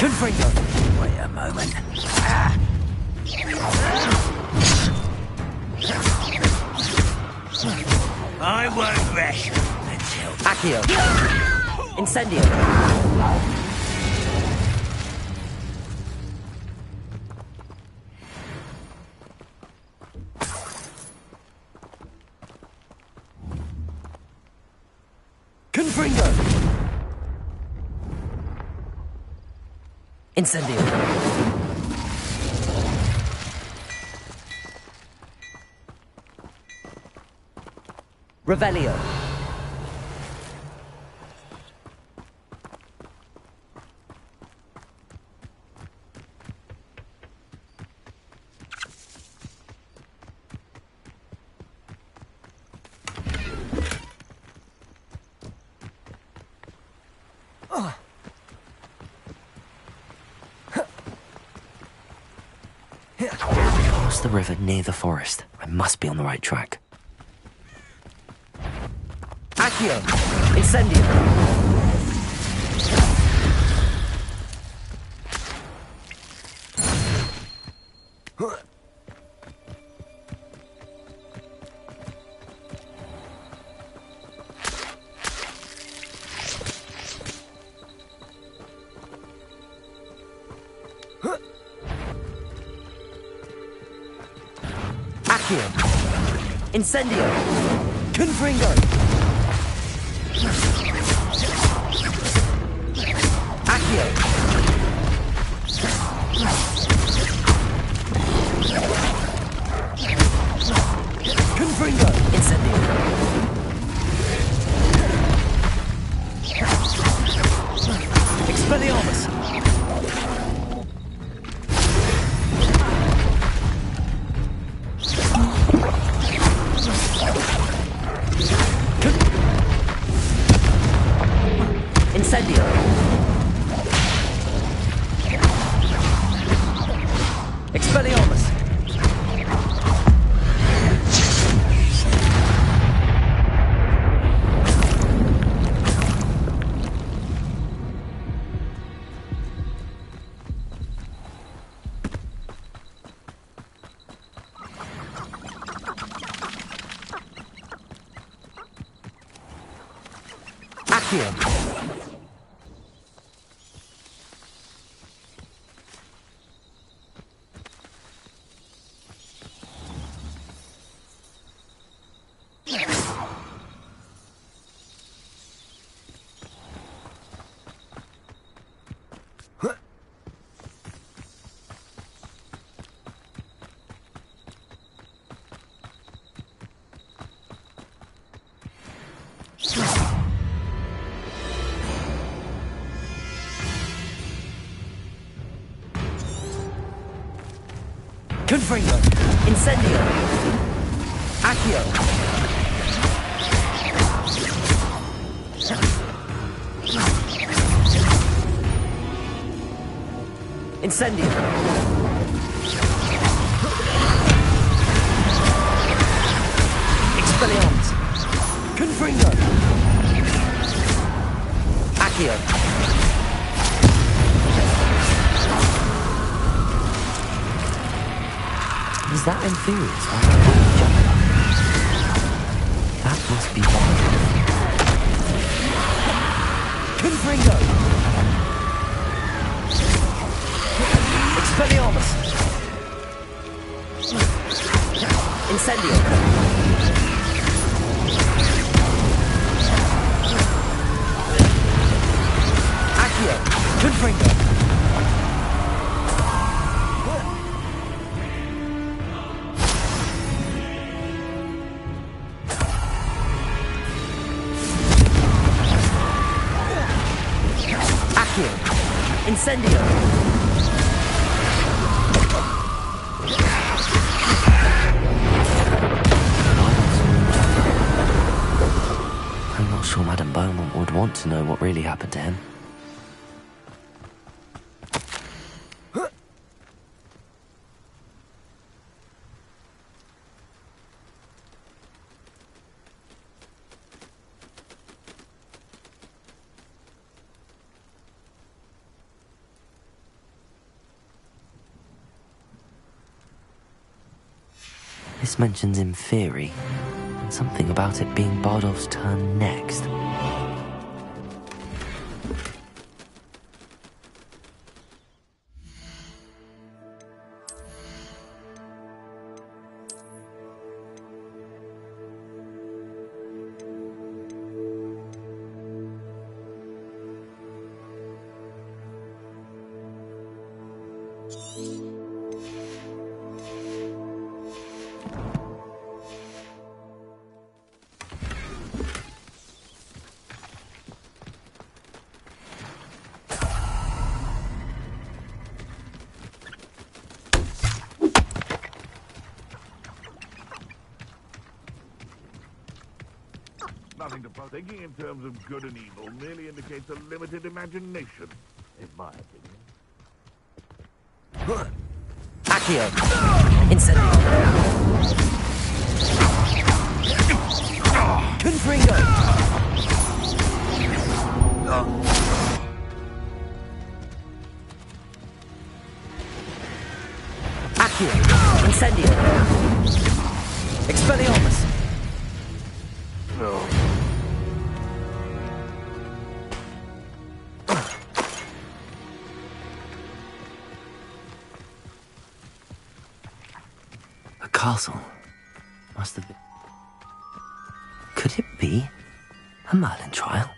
Confringo! Wait a moment. I won't rest until... Accio! Incendio! Confringo! Incendio! Revelio! Across the river near the forest. I must be on the right track. Accio! Incendio! Accio! Incendio! Confringo! Accio! Confringo! Incendio! Expelliarmus! Incendio! Expelliarmus! Accio! Confringo! Incendio! Accio! Incendio! Expelliarmus! Confringo! Accio! Is that Infurious? That must be why. Confringo! Expelliarmus! Incendio! Accio! Confringo! Incendio! I'm not sure Madame Beaumont would want to know what really happened to him. This mentions in theory, and something about it being Bardolph's turn next. Nothing to pro. Thinking in terms of good and evil merely indicates a limited imagination, in my opinion. Accio. Incendio. Confringo. Accio. Incendio. Expelliarmus. No. A castle. Must have been. Could it be a Merlin trial?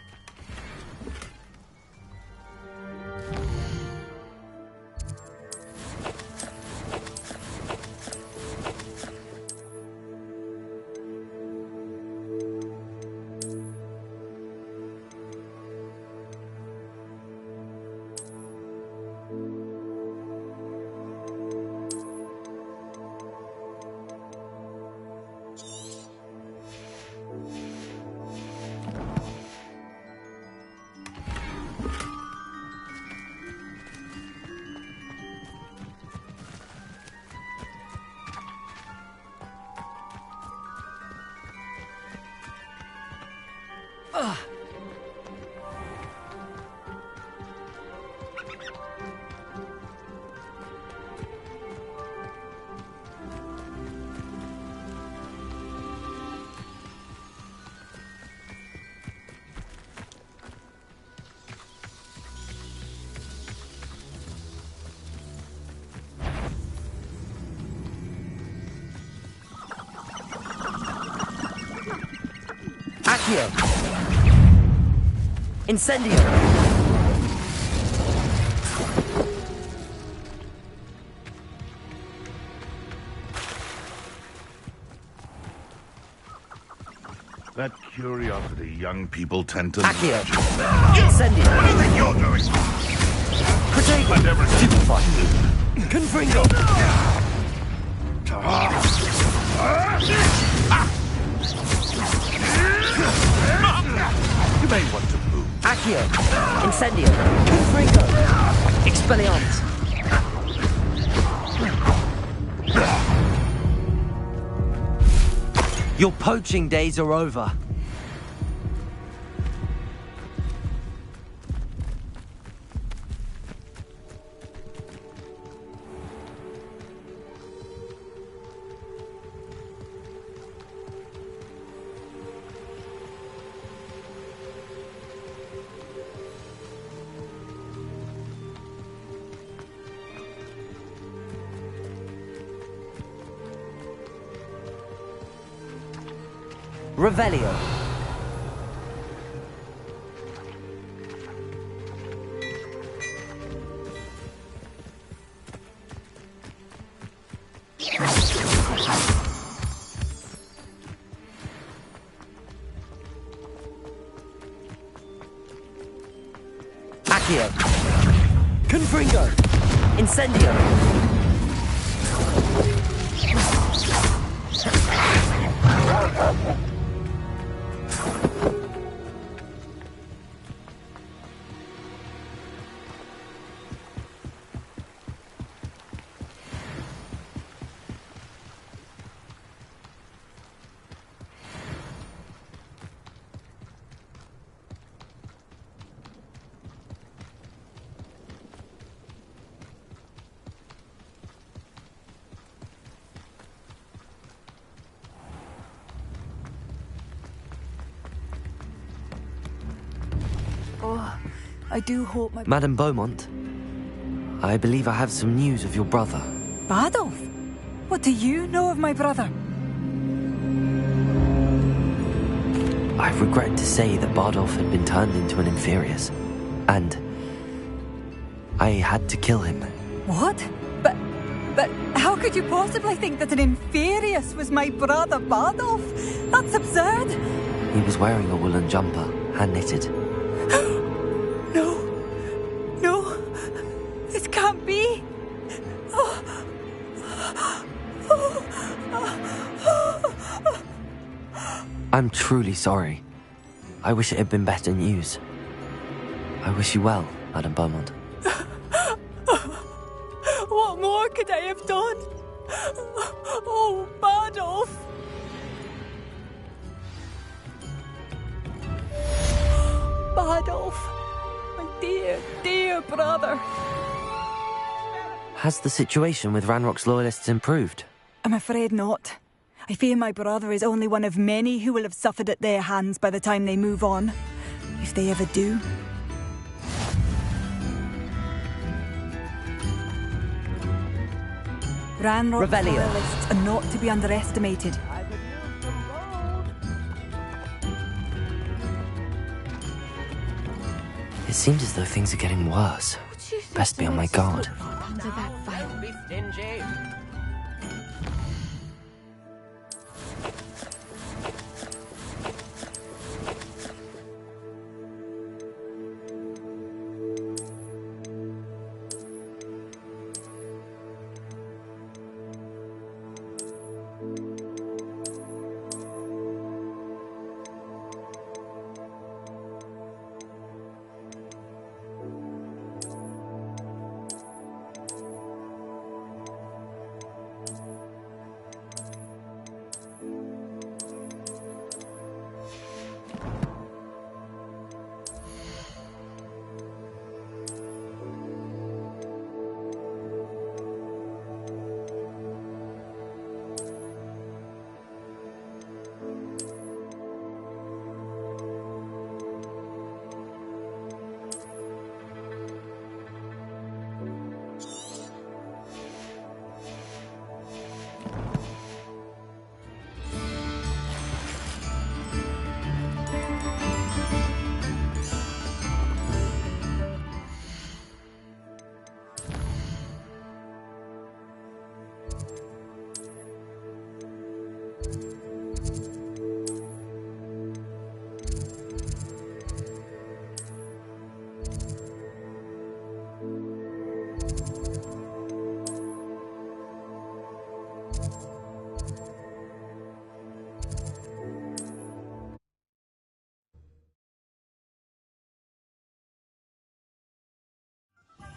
Accio. Incendio. That curiosity young people tend to... Accio. Incendio. What do you think you're doing? Protego. I never Stupefy. Confringo. You may want to move. Accio. Incendio. Confringo. Expelliarmus. Your poaching days are over. Revelio. Accio. Confringo. Incendio. I do hope my... Madame Beaumont, I believe I have some news of your brother. Bardolph? What do you know of my brother? I regret to say that Bardolph had been turned into an Inferius, and I had to kill him. What? But how could you possibly think that an Inferius was my brother Bardolph? That's absurd! He was wearing a woolen jumper, hand-knitted. No, this can't be. I'm truly sorry. I wish it had been better news. I wish you well, Madame Beaumont. What more could I have done? Oh, Bardolph! Bardolph, my dear, dear brother. Has the situation with Ranrock's loyalists improved? I'm afraid not. I fear my brother is only one of many who will have suffered at their hands by the time they move on. If they ever do. Ranrock's Revelio. loyalists are not to be underestimated. It seems as though things are getting worse. Best be on my guard. Under that fire. Be stingy.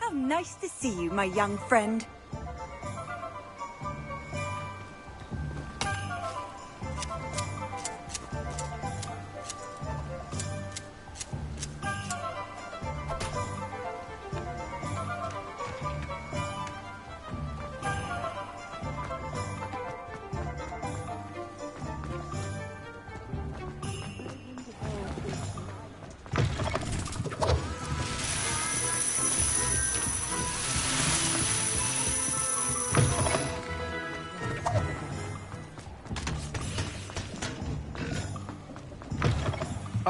How nice to see you, my young friend.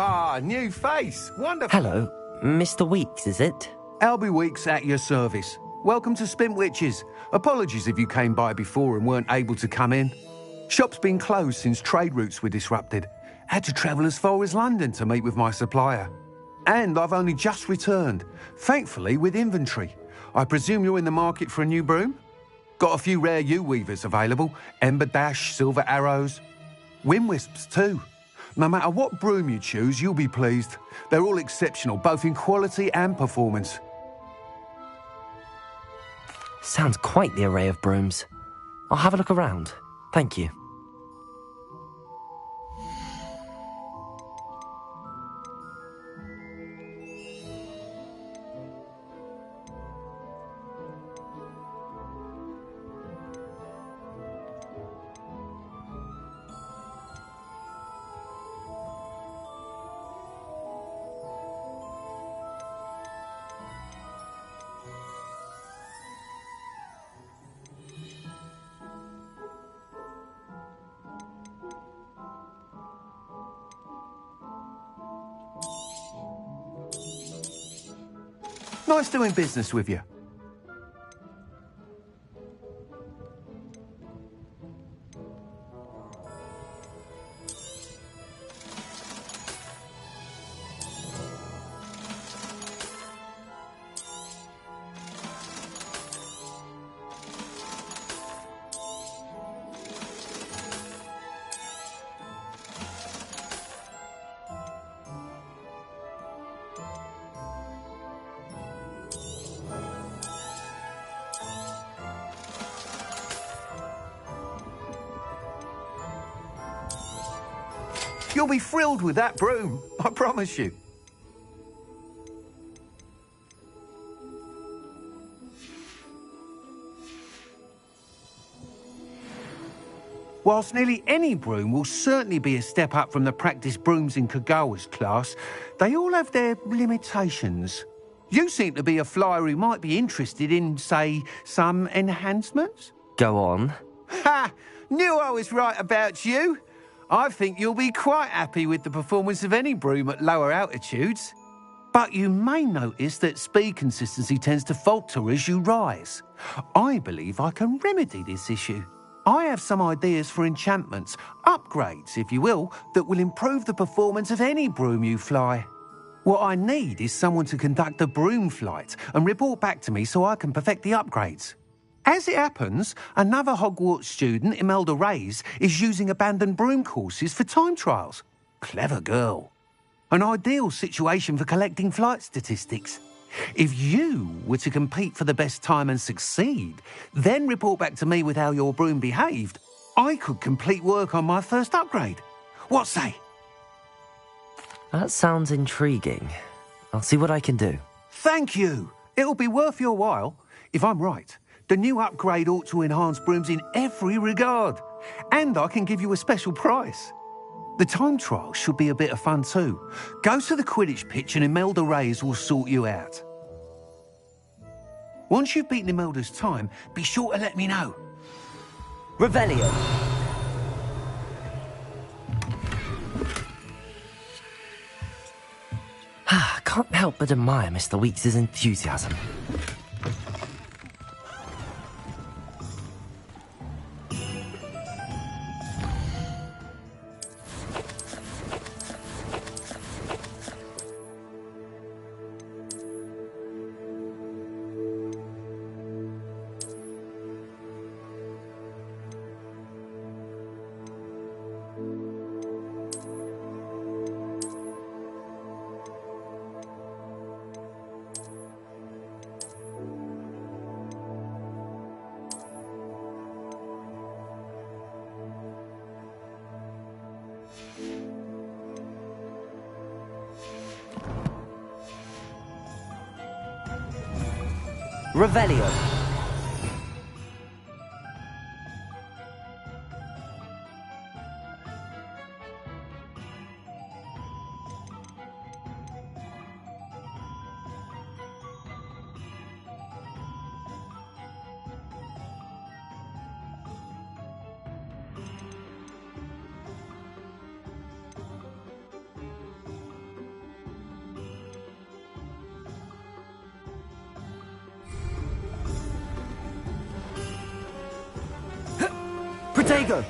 Ah, new face. Wonderful. Hello, Mr. Weeks, is it? Albie Weeks at your service. Welcome to Spintwitches. Apologies if you came by before and weren't able to come in. Shop's been closed since trade routes were disrupted. Had to travel as far as London to meet with my supplier. And I've only just returned, thankfully with inventory. I presume you're in the market for a new broom? Got a few rare yew-weavers available. Ember Dash, Silver Arrows. Wind-wisps too. No matter what broom you choose, you'll be pleased. They're all exceptional, both in quality and performance. Sounds quite the array of brooms. I'll have a look around. Thank you. Nice doing business with you. You'll be thrilled with that broom, I promise you. Whilst nearly any broom will certainly be a step up from the practice brooms in Kagawa's class, they all have their limitations. You seem to be a flyer who might be interested in, say, some enhancements? Go on. Ha! Knew I was right about you. I think you'll be quite happy with the performance of any broom at lower altitudes. But you may notice that speed consistency tends to falter as you rise. I believe I can remedy this issue. I have some ideas for enchantments, upgrades, if you will, that will improve the performance of any broom you fly. What I need is someone to conduct a broom flight and report back to me so I can perfect the upgrades. As it happens, another Hogwarts student, Imelda Reyes, is using abandoned broom courses for time trials. Clever girl. An ideal situation for collecting flight statistics. If you were to compete for the best time and succeed, then report back to me with how your broom behaved, I could complete work on my first upgrade. What say? That sounds intriguing. I'll see what I can do. Thank you. It'll be worth your while. If I'm right, the new upgrade ought to enhance brooms in every regard. And I can give you a special price. The time trial should be a bit of fun too. Go to the Quidditch pitch and Imelda Reyes will sort you out. Once you've beaten Imelda's time, be sure to let me know. Revelio. Can't help but admire Mr. Weeks' enthusiasm. Revelio. Protego!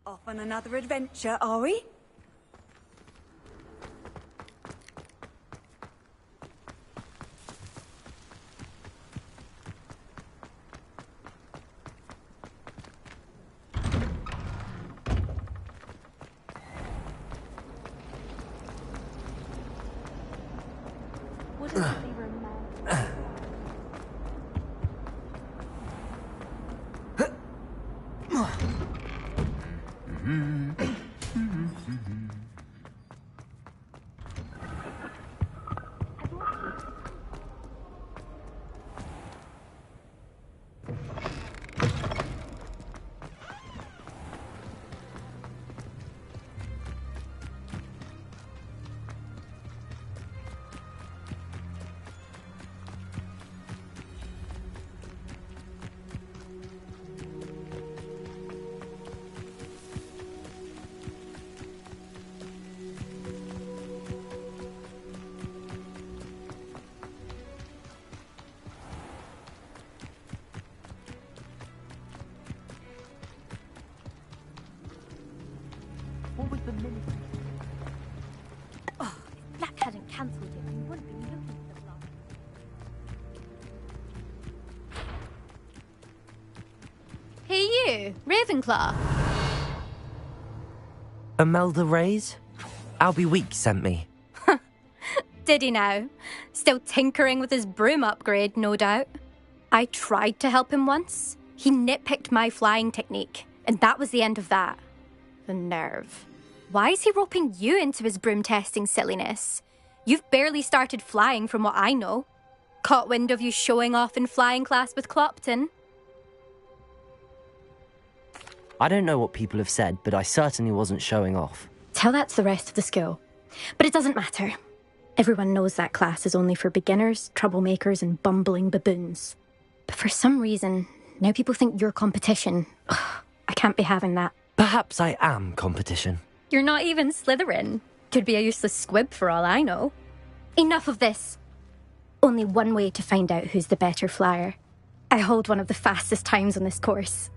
Off on another adventure, are we? Oh, if Black hadn't cancelled it, we wouldn't be looking for the block. Hey you, Ravenclaw. Imelda Reyes? Albie Week sent me. Did he now? Still tinkering with his broom upgrade, no doubt. I tried to help him once. He nitpicked my flying technique, and that was the end of that. The nerve. Why is he roping you into his broom testing silliness? You've barely started flying from what I know. Caught wind of you showing off in flying class with Clopton. I don't know what people have said, but I certainly wasn't showing off. Tell that to the rest of the school. But it doesn't matter. Everyone knows that class is only for beginners, troublemakers, and bumbling baboons. But for some reason, now people think you're competition. Ugh, I can't be having that. Perhaps I am competition. You're not even Slytherin. Could be a useless squib for all I know. Enough of this. Only one way to find out who's the better flyer. I hold one of the fastest times on this course.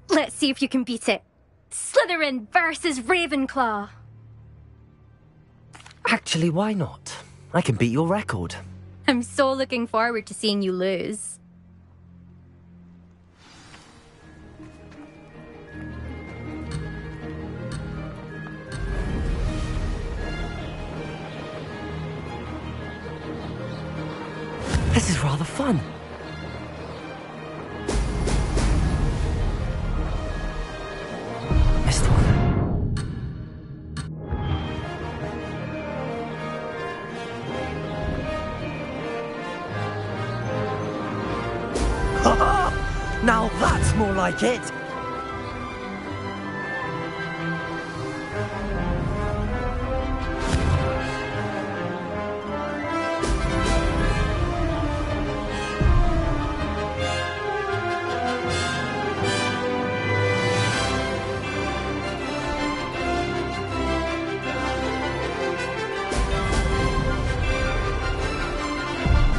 Let's see if you can beat it. Slytherin versus Ravenclaw. Actually, why not? I can beat your record. I'm so looking forward to seeing you lose. This is rather fun. Missed one. Now that's more like it.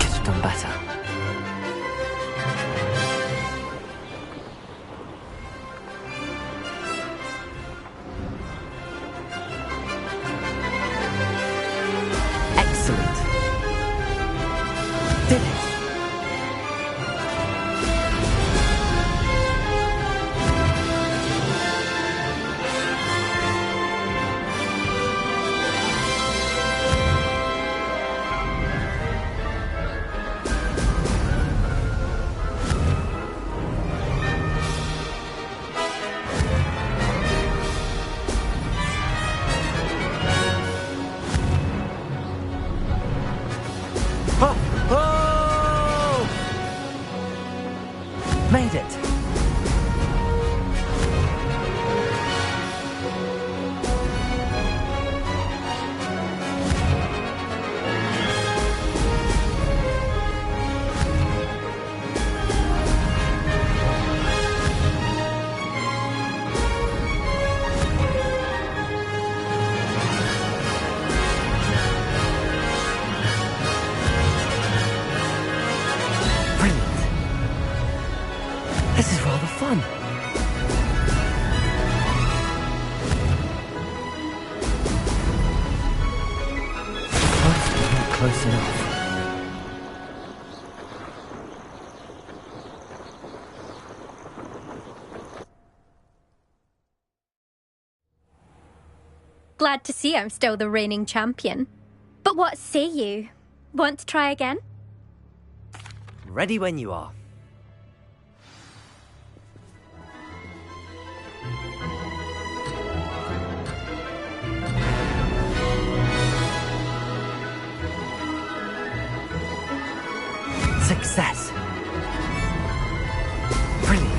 Could have done better. Excellent. Did it. Oh! Oh! Made it. Brilliant. This is rather fun. Not close enough. Glad to see I'm still the reigning champion. But what say you? Want to try again? Ready when you are. Success. Brilliant.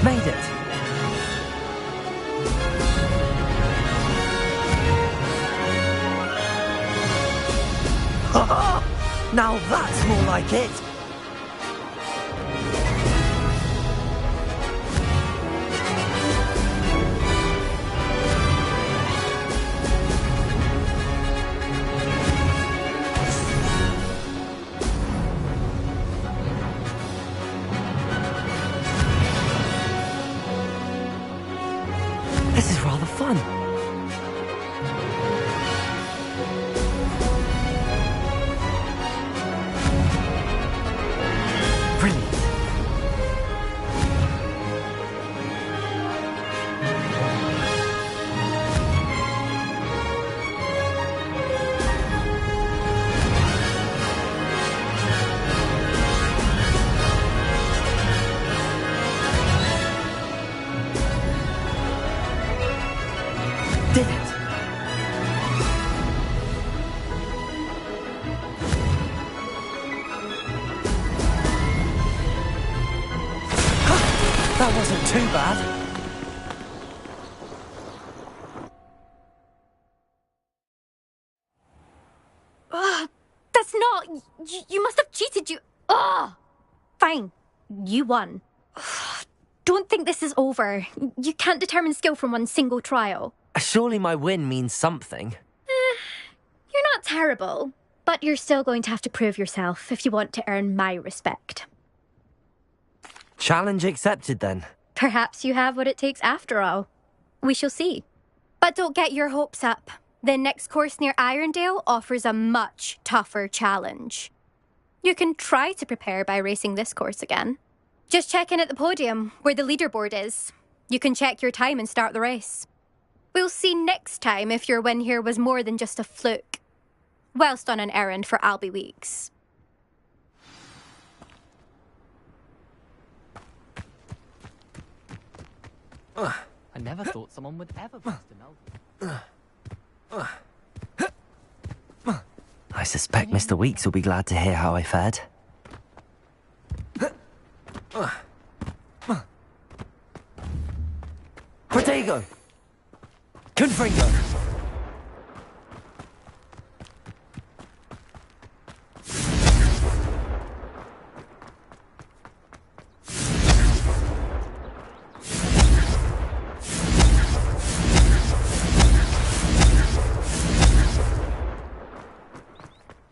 Made it. Now that's more like it. This is rather fun. Brilliant. Did it. That wasn't too bad. That's not... You must have cheated, you... Ugh! Fine. You won. Don't think this is over. You can't determine skill from one single trial. Surely my win means something. You're not terrible, but you're still going to have to prove yourself if you want to earn my respect. Challenge accepted then. Perhaps you have what it takes after all. We shall see. But don't get your hopes up. The next course near Irondale offers a much tougher challenge. You can try to prepare by racing this course again. Just check in at the podium, where the leaderboard is. You can check your time and start the race. We'll see next time if your win here was more than just a fluke. Whilst on an errand for Albie Weeks. I never thought someone would ever bust a Melville. I suspect Mr. Weeks will be glad to hear how I fared. Protego! Confringo!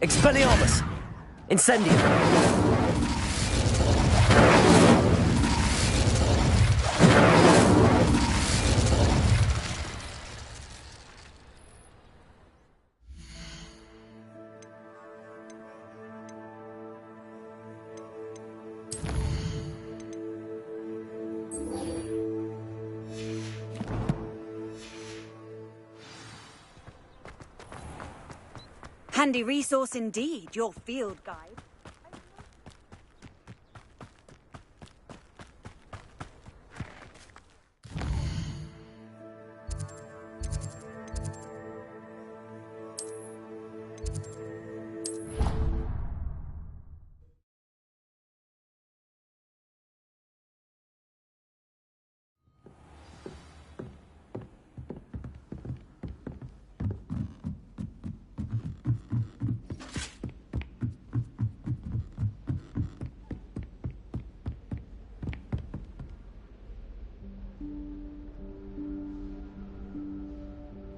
Expelliarmus! Incendium! Handy resource indeed, your field guide.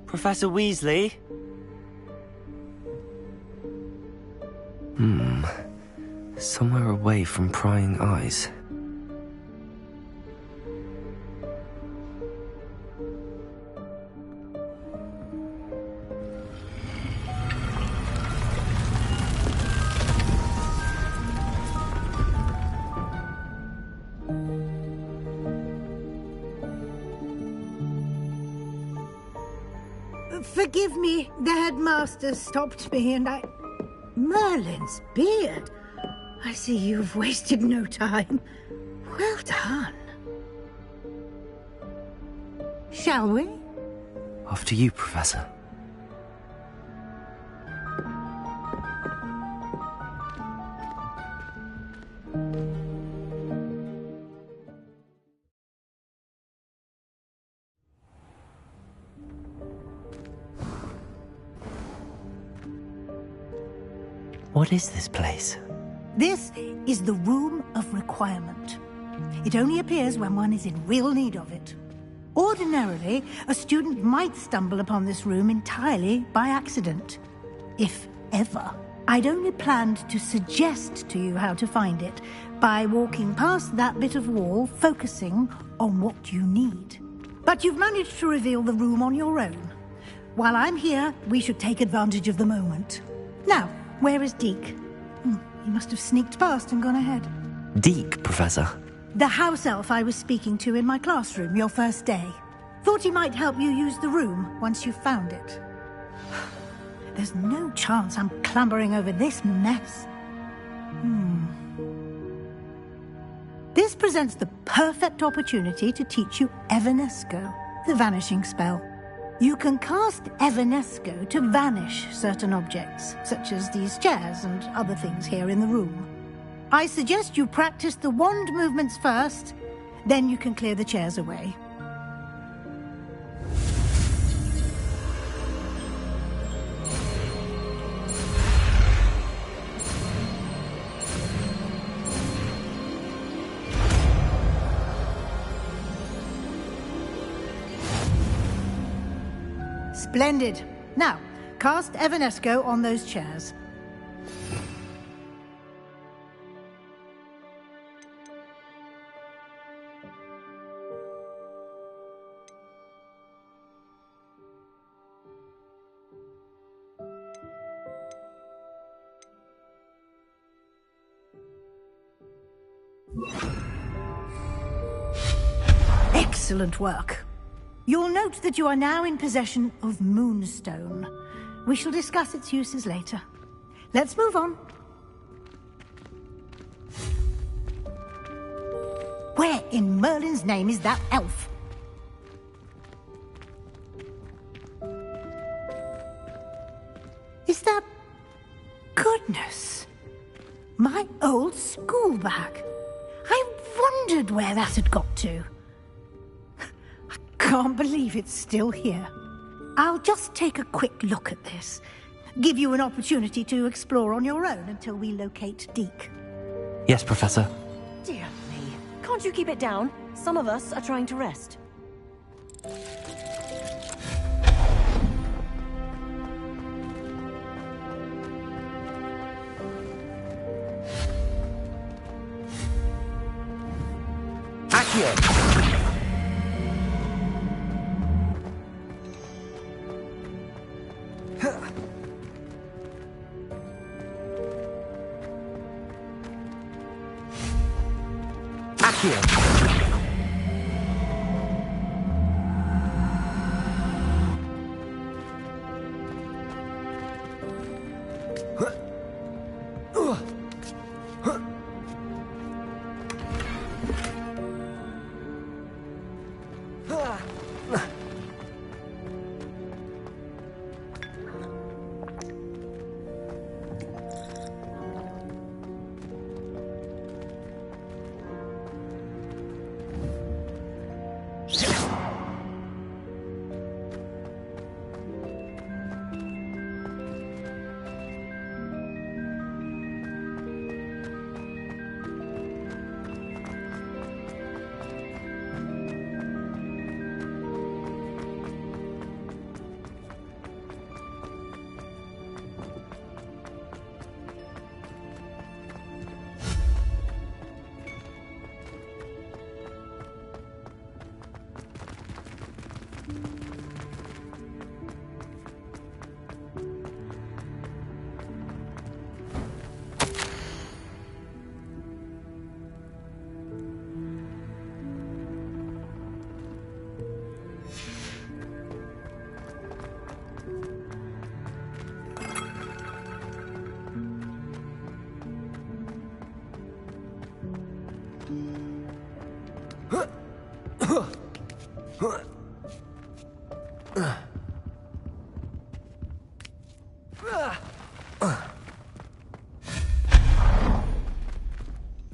Professor Weasley? Somewhere away from prying eyes. Forgive me, the headmaster stopped me and Merlin's beard. I see you've wasted no time. Well done. Shall we? After you, Professor. What is this place? This is the Room of Requirement. It only appears when one is in real need of it. Ordinarily, a student might stumble upon this room entirely by accident. If ever. I'd only planned to suggest to you how to find it by walking past that bit of wall, focusing on what you need. But you've managed to reveal the room on your own. While I'm here, we should take advantage of the moment. Now, where is Deke? He must have sneaked past and gone ahead. Deke, Professor. The house elf I was speaking to in my classroom your first day. Thought he might help you use the room once you found it. There's no chance I'm clambering over this mess. This presents the perfect opportunity to teach you Evanesco, the vanishing spell. You can cast Evanesco to vanish certain objects, such as these chairs and other things here in the room. I suggest you practice the wand movements first, then you can clear the chairs away. Splendid. Now, cast Evanesco on those chairs. Excellent work. You'll note that you are now in possession of Moonstone. We shall discuss its uses later. Let's move on. Where in Merlin's name is that elf? Is that... Goodness! My old school bag. I wondered where that had got to. Can't believe it's still here. I'll just take a quick look at this. Give you an opportunity to explore on your own until we locate Deke. Yes, Professor. Dear me. Can't you keep it down? Some of us are trying to rest. Accio!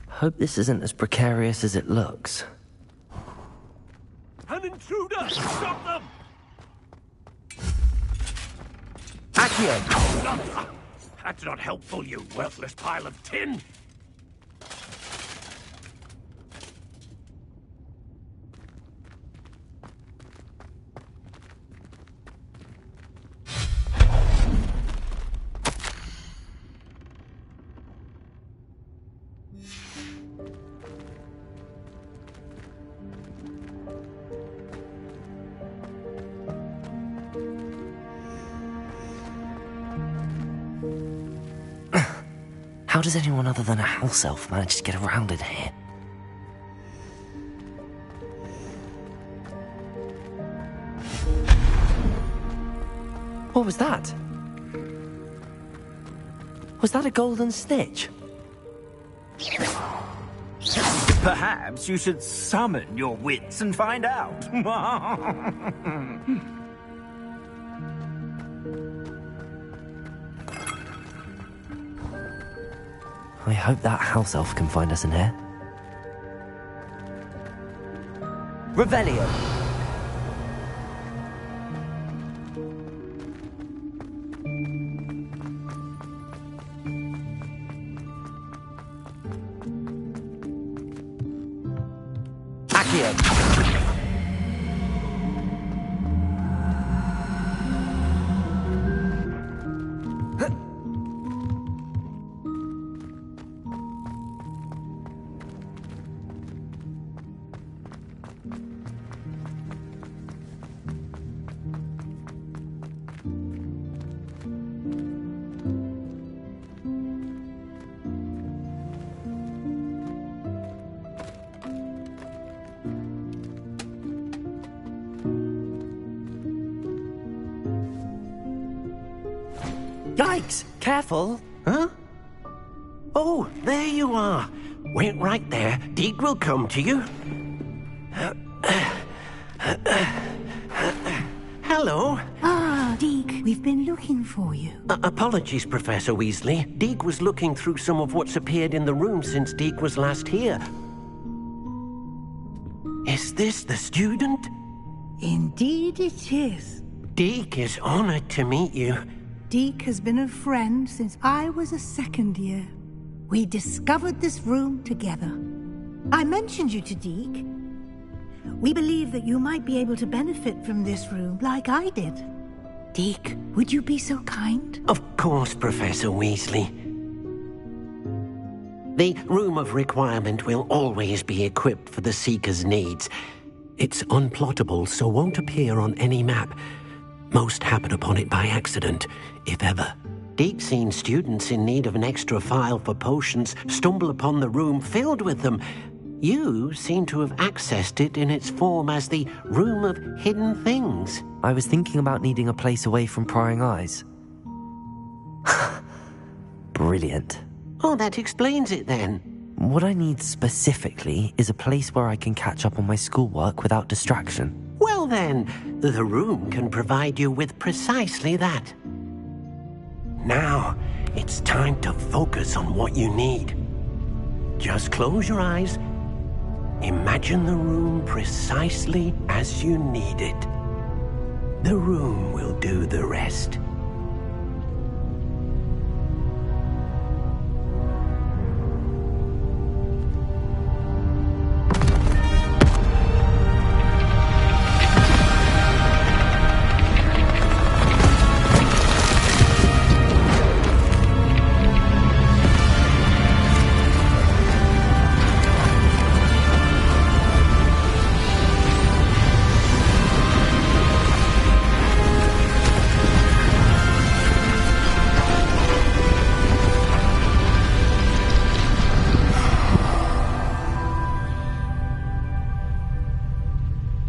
Hope this isn't as precarious as it looks. An intruder! Stop them! Accio! That's not helpful, you worthless pile of tin! How does anyone other than a house elf manage to get around in here? What was that? Was that a golden snitch? Perhaps you should summon your wits and find out. I hope that house elf can find us in here. Revelio! Accio! Yikes! Careful! Huh? Oh, there you are. Wait right there. Deek will come to you. Hello. Ah, Deek, we've been looking for you. Apologies, Professor Weasley. Deek was looking through some of what's appeared in the room since Deek was last here. Is this the student? Indeed it is. Deek is honored to meet you. Deek has been a friend since I was a second year. We discovered this room together. I mentioned you to Deek. We believe that you might be able to benefit from this room like I did. Deek, would you be so kind? Of course, Professor Weasley. The Room of Requirement will always be equipped for the Seeker's needs. It's unplottable, so won't appear on any map. Most happen upon it by accident, if ever. Deek's seen students in need of an extra file for potions stumble upon the room filled with them. You seem to have accessed it in its form as the Room of Hidden Things. I was thinking about needing a place away from prying eyes. Brilliant. Oh, that explains it then. What I need specifically is a place where I can catch up on my schoolwork without distraction. Well then, the room can provide you with precisely that. Now, it's time to focus on what you need. Just close your eyes. Imagine the room precisely as you need it. The room will do the rest.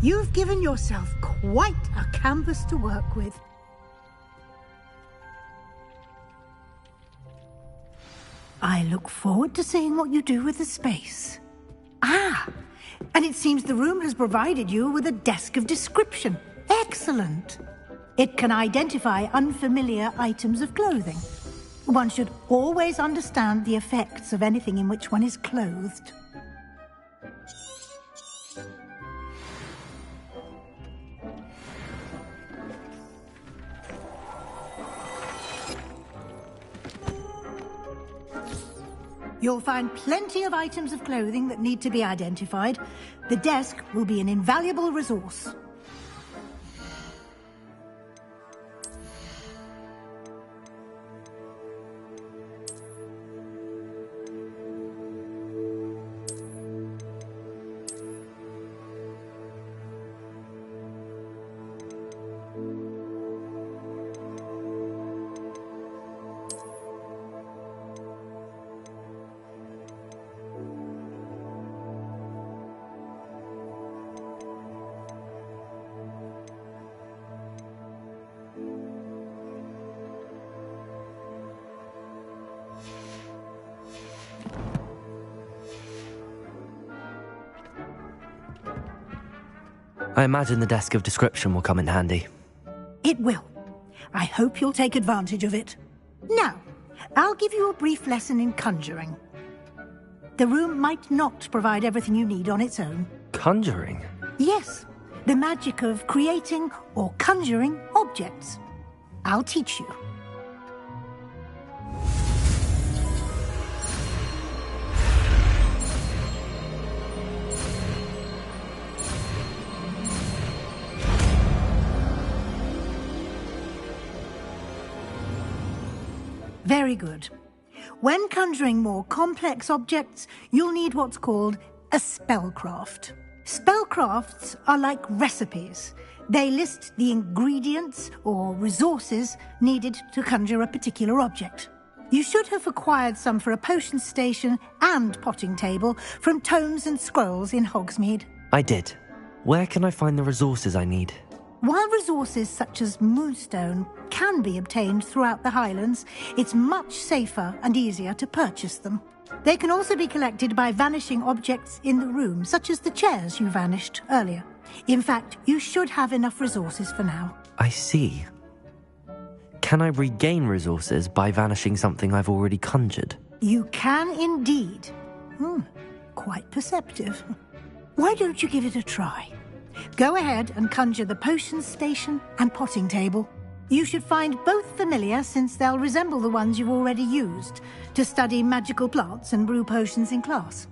You've given yourself quite a canvas to work with. I look forward to seeing what you do with the space. Ah, And it seems the room has provided you with a desk of description. Excellent. It can identify unfamiliar items of clothing. One should always understand the effects of anything in which one is clothed. You'll find plenty of items of clothing that need to be identified. The desk will be an invaluable resource. I imagine the desk of description will come in handy. It will. I hope you'll take advantage of it. Now, I'll give you a brief lesson in conjuring. The room might not provide everything you need on its own. Conjuring? Yes, the magic of creating or conjuring objects. I'll teach you. Very good. When conjuring more complex objects, you'll need what's called a spellcraft. Spellcrafts are like recipes. They list the ingredients or resources needed to conjure a particular object. You should have acquired some for a potion station and potting table from tomes and scrolls in Hogsmeade. I did. Where can I find the resources I need? While resources such as moonstone can be obtained throughout the Highlands, it's much safer and easier to purchase them. They can also be collected by vanishing objects in the room, such as the chairs you vanished earlier. In fact, you should have enough resources for now. I see. Can I regain resources by vanishing something I've already conjured? You can indeed. Quite perceptive. Why don't you give it a try? Go ahead and conjure the potion station and potting table. You should find both familiar, since they'll resemble the ones you've already used to study magical plants and brew potions in class.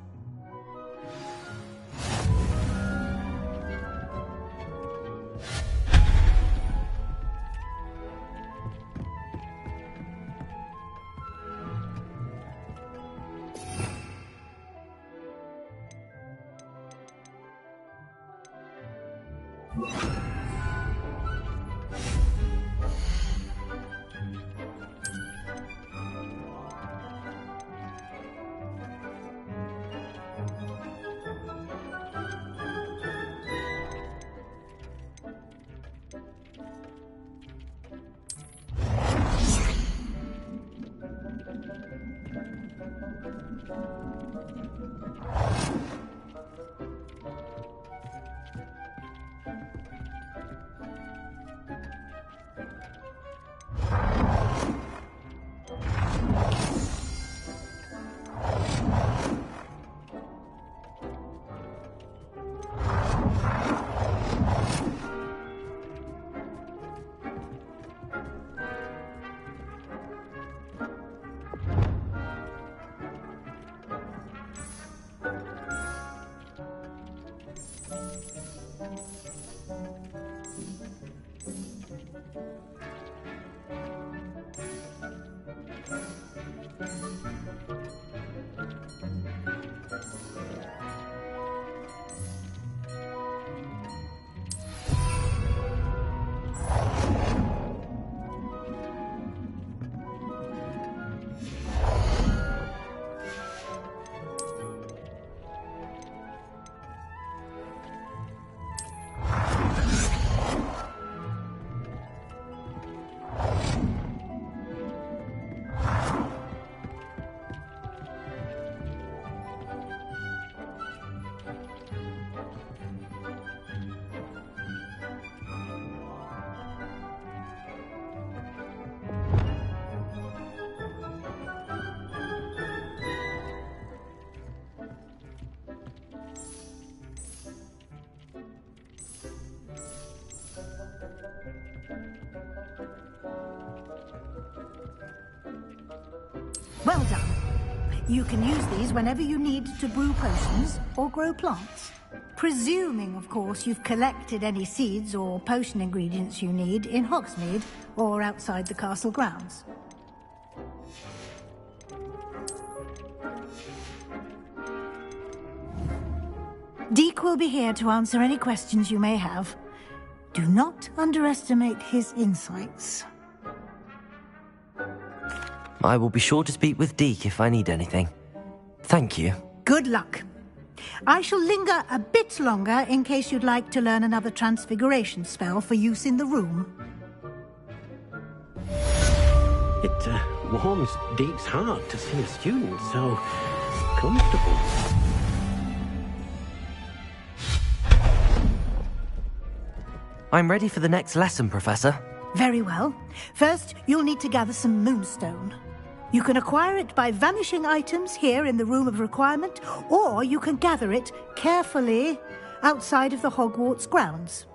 You can use these whenever you need to brew potions or grow plants. Presuming, of course, you've collected any seeds or potion ingredients you need in Hogsmeade or outside the castle grounds. Deek will be here to answer any questions you may have. Do not underestimate his insights. I will be sure to speak with Deek if I need anything. Thank you. Good luck. I shall linger a bit longer in case you'd like to learn another transfiguration spell for use in the room. It warms Deek's heart to see a student so comfortable. I'm ready for the next lesson, Professor. Very well. First, you'll need to gather some moonstone. You can acquire it by vanishing items here in the Room of Requirement, or you can gather it carefully outside of the Hogwarts grounds.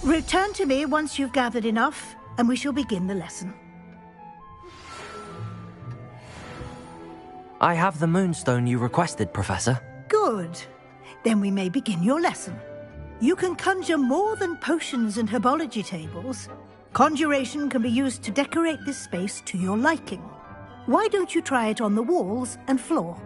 Return to me once you've gathered enough, and we shall begin the lesson. I have the moonstone you requested, Professor. Good. Then we may begin your lesson. You can conjure more than potions and herbology tables. Conjuration can be used to decorate this space to your liking. Why don't you try it on the walls and floor?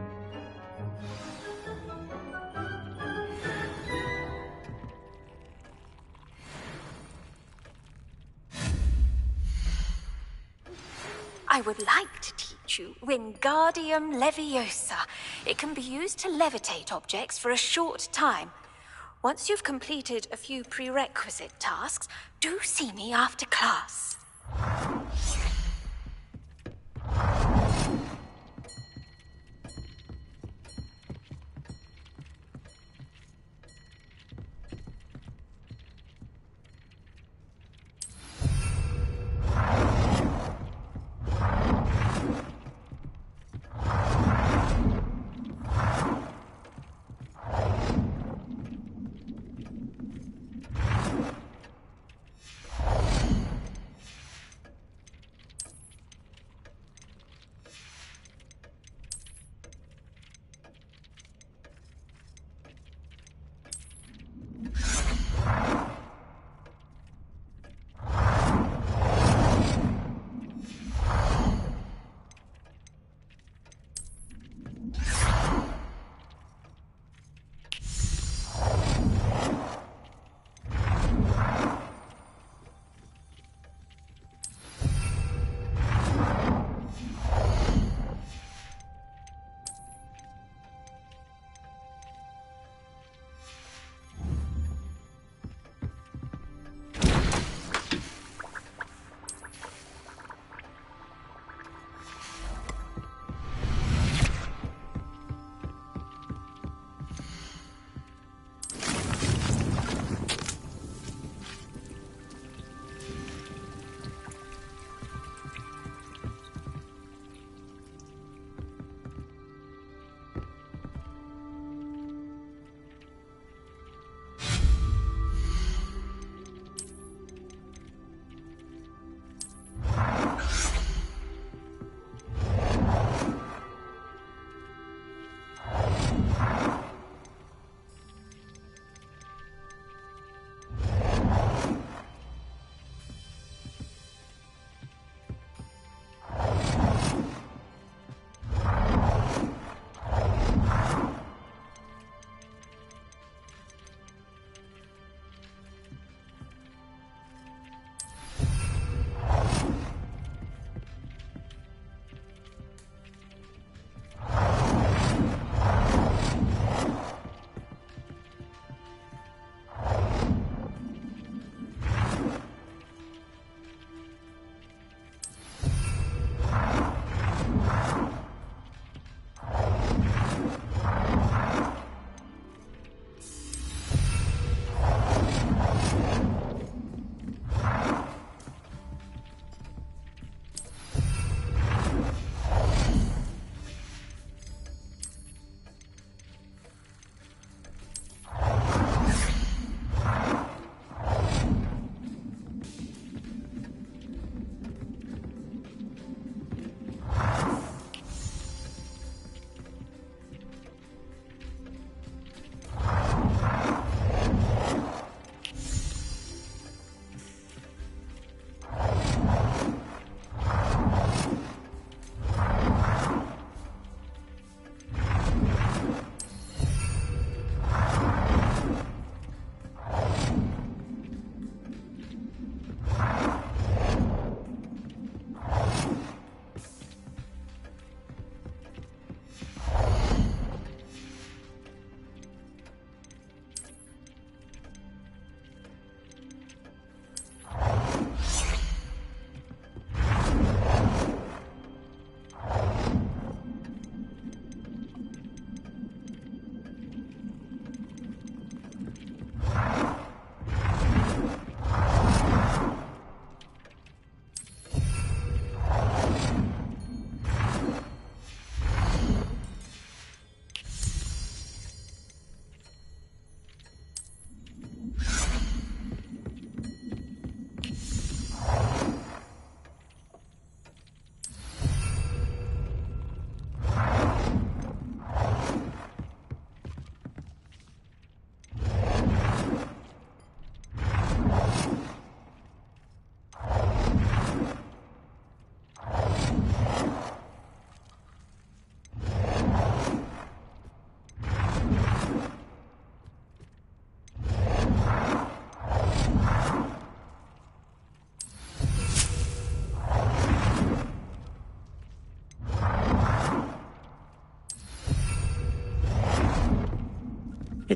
I would like to teach you Wingardium Leviosa. It can be used to levitate objects for a short time. Once you've completed a few prerequisite tasks, do see me after class.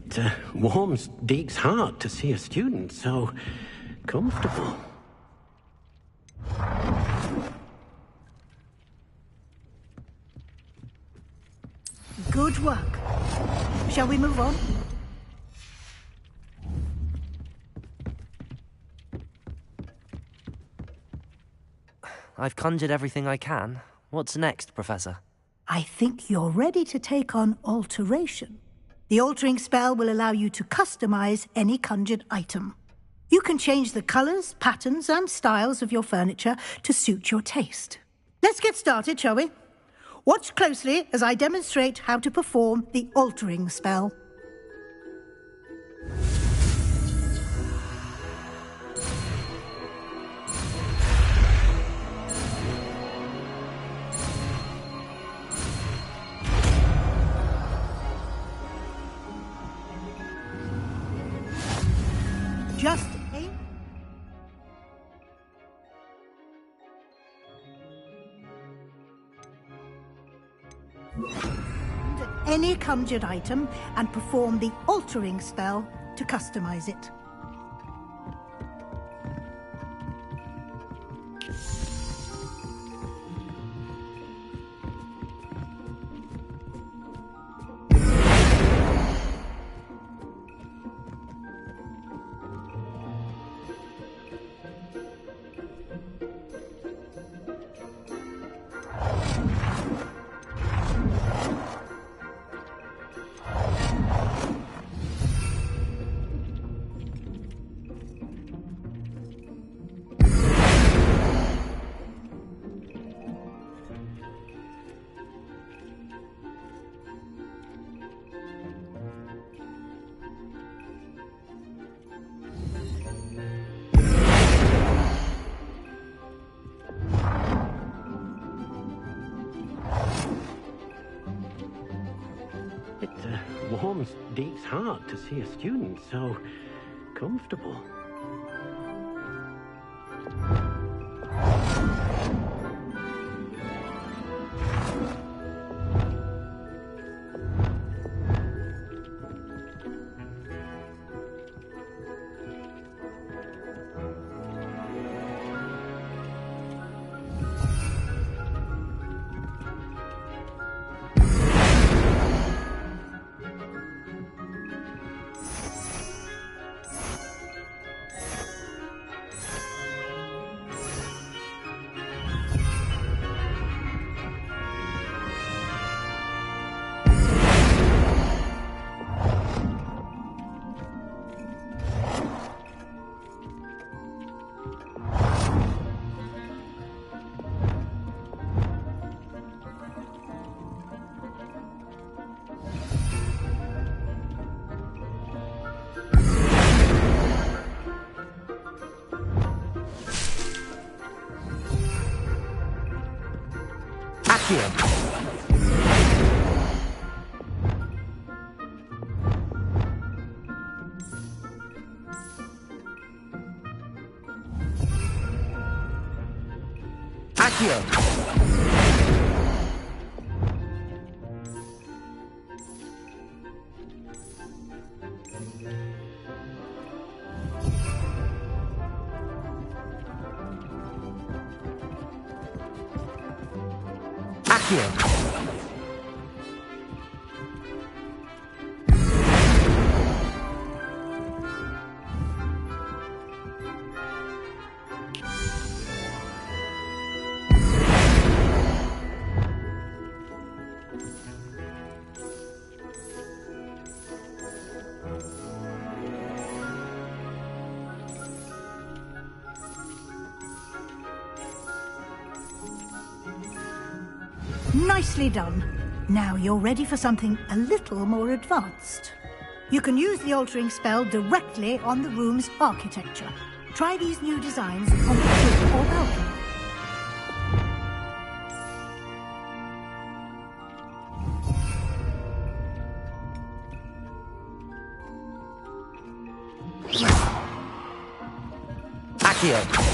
It warms Deke's heart to see a student so comfortable. Good work. Shall we move on? I've conjured everything I can. What's next, Professor? I think you're ready to take on alteration. The altering spell will allow you to customize any conjured item. You can change the colors, patterns, and styles of your furniture to suit your taste. Let's get started, shall we? Watch closely as I demonstrate how to perform the altering spell. Just aim. Any conjured item and perform the altering spell to customize it. It warms Deke's heart to see a student so comfortable. Nicely done. Now you're ready for something a little more advanced. You can use the altering spell directly on the room's architecture. Try these new designs on the roof or balcony. Accio.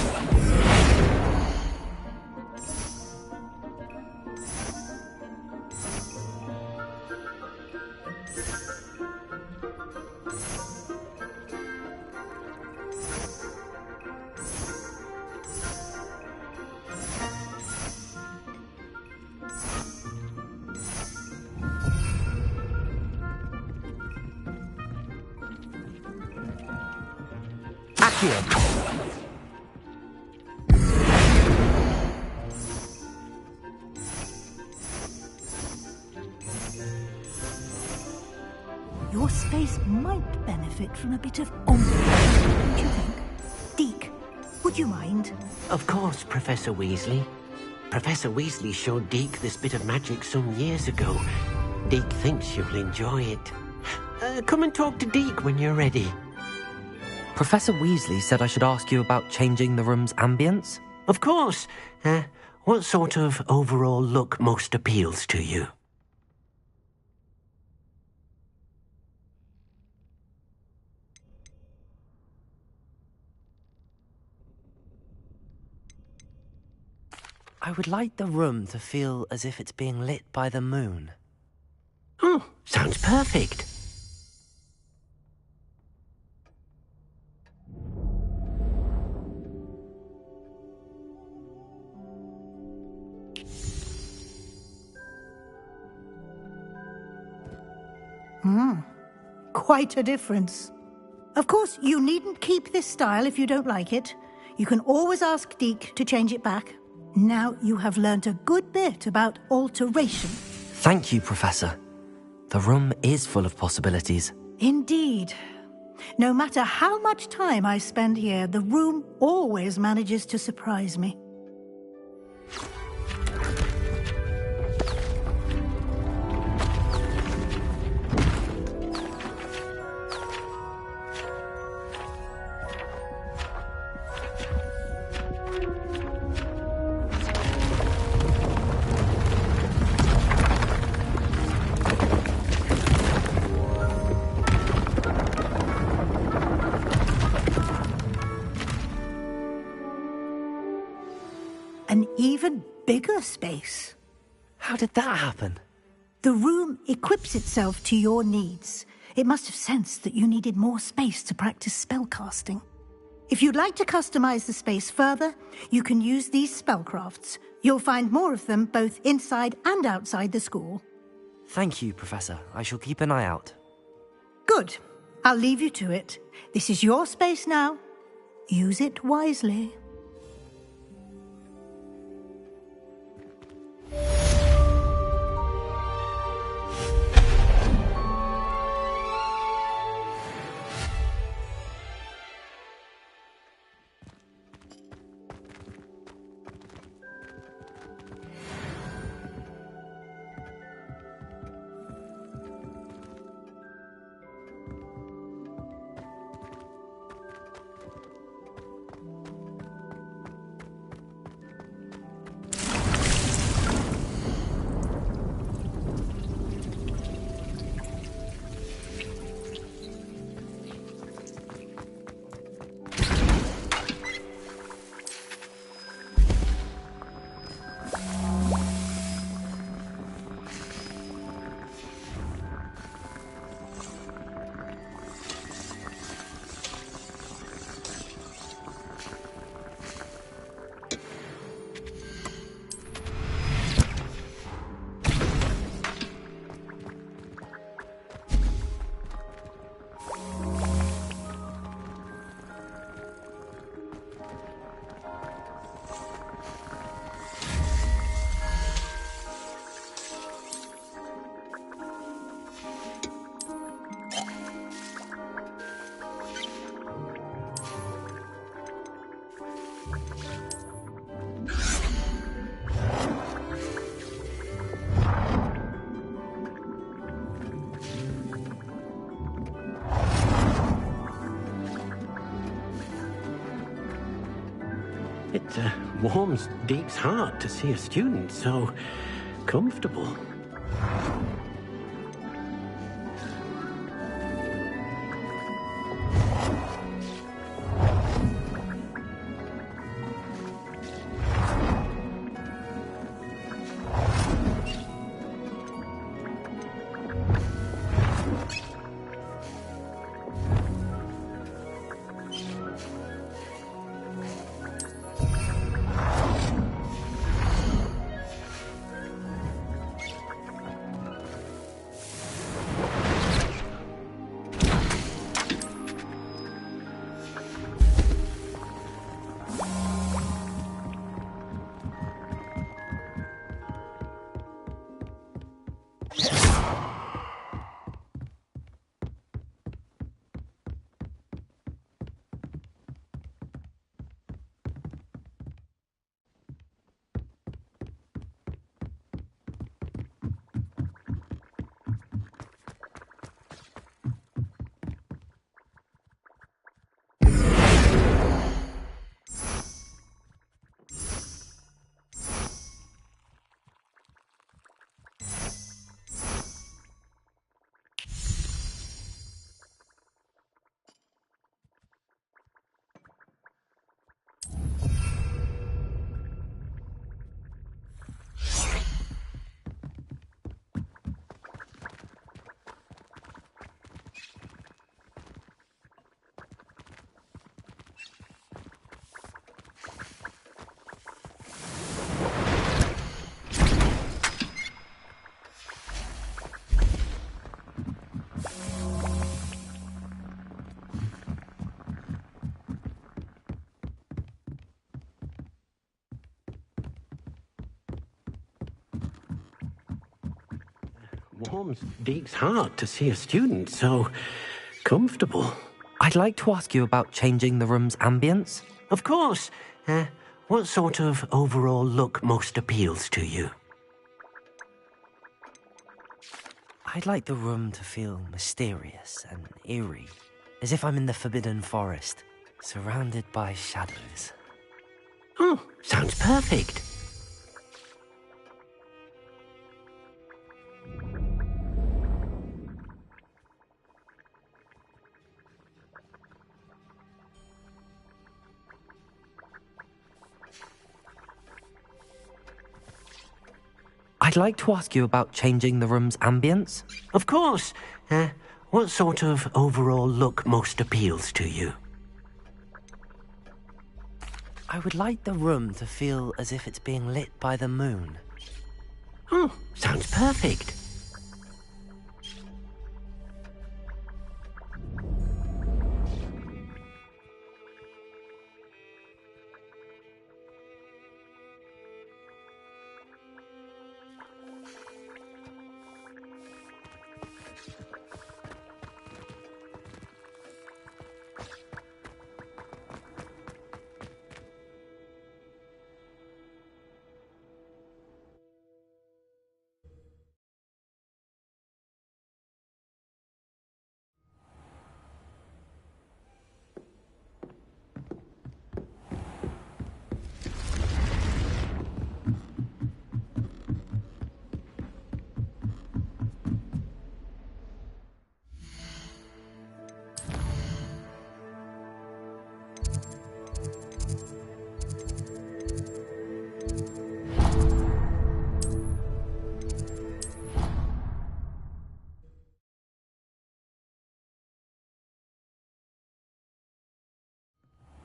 Your space might benefit from a bit of ambience, don't you think? Deke, would you mind? Of course, Professor Weasley. Professor Weasley showed Deke this bit of magic some years ago. Deke thinks you'll enjoy it. Come and talk to Deke when you're ready. Professor Weasley said I should ask you about changing the room's ambience? Of course. What sort of overall look most appeals to you? I would like the room to feel as if it's being lit by the moon. Oh, sounds perfect. Quite a difference. Of course, you needn't keep this style if you don't like it. You can always ask Deke to change it back. Now you have learnt a good bit about alteration. Thank you, Professor. The room is full of possibilities. Indeed. No matter how much time I spend here, the room always manages to surprise me. An even bigger space. How did that happen? The room equips itself to your needs. It must have sensed that you needed more space to practice spellcasting. If you'd like to customize the space further, you can use these spellcrafts. You'll find more of them both inside and outside the school. Thank you, Professor. I shall keep an eye out. Good. I'll leave you to it. This is your space now. Use it wisely. It warms Deke's heart to see a student so comfortable. warms Deke's heart to see a student so comfortable. I'd like to ask you about changing the room's ambience. Of course. What sort of overall look most appeals to you? I'd like the room to feel mysterious and eerie, as if I'm in the Forbidden Forest, surrounded by shadows. Oh, sounds perfect. I'd like to ask you about changing the room's ambience. Of course. What sort of overall look most appeals to you? I would like the room to feel as if it's being lit by the moon. Oh, sounds perfect.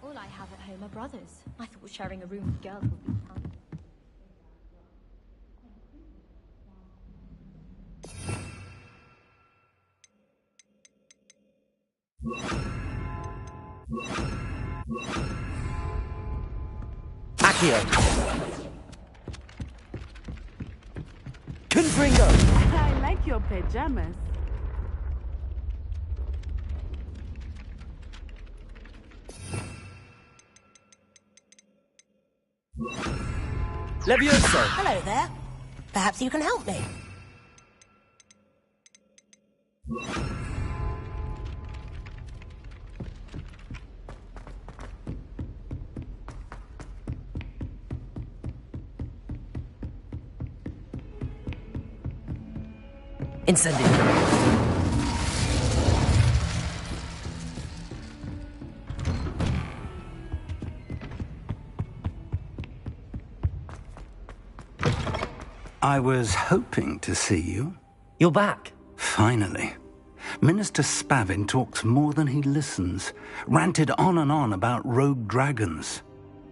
All I have at home are brothers. I thought sharing a room with girls would be fun. Accio! Confringo! I like your pajamas. Levioso! Hello there. Perhaps you can help me. Incendio. I was hoping to see you. You're back. Finally. Minister Spavin talks more than he listens. Ranted on and on about rogue dragons.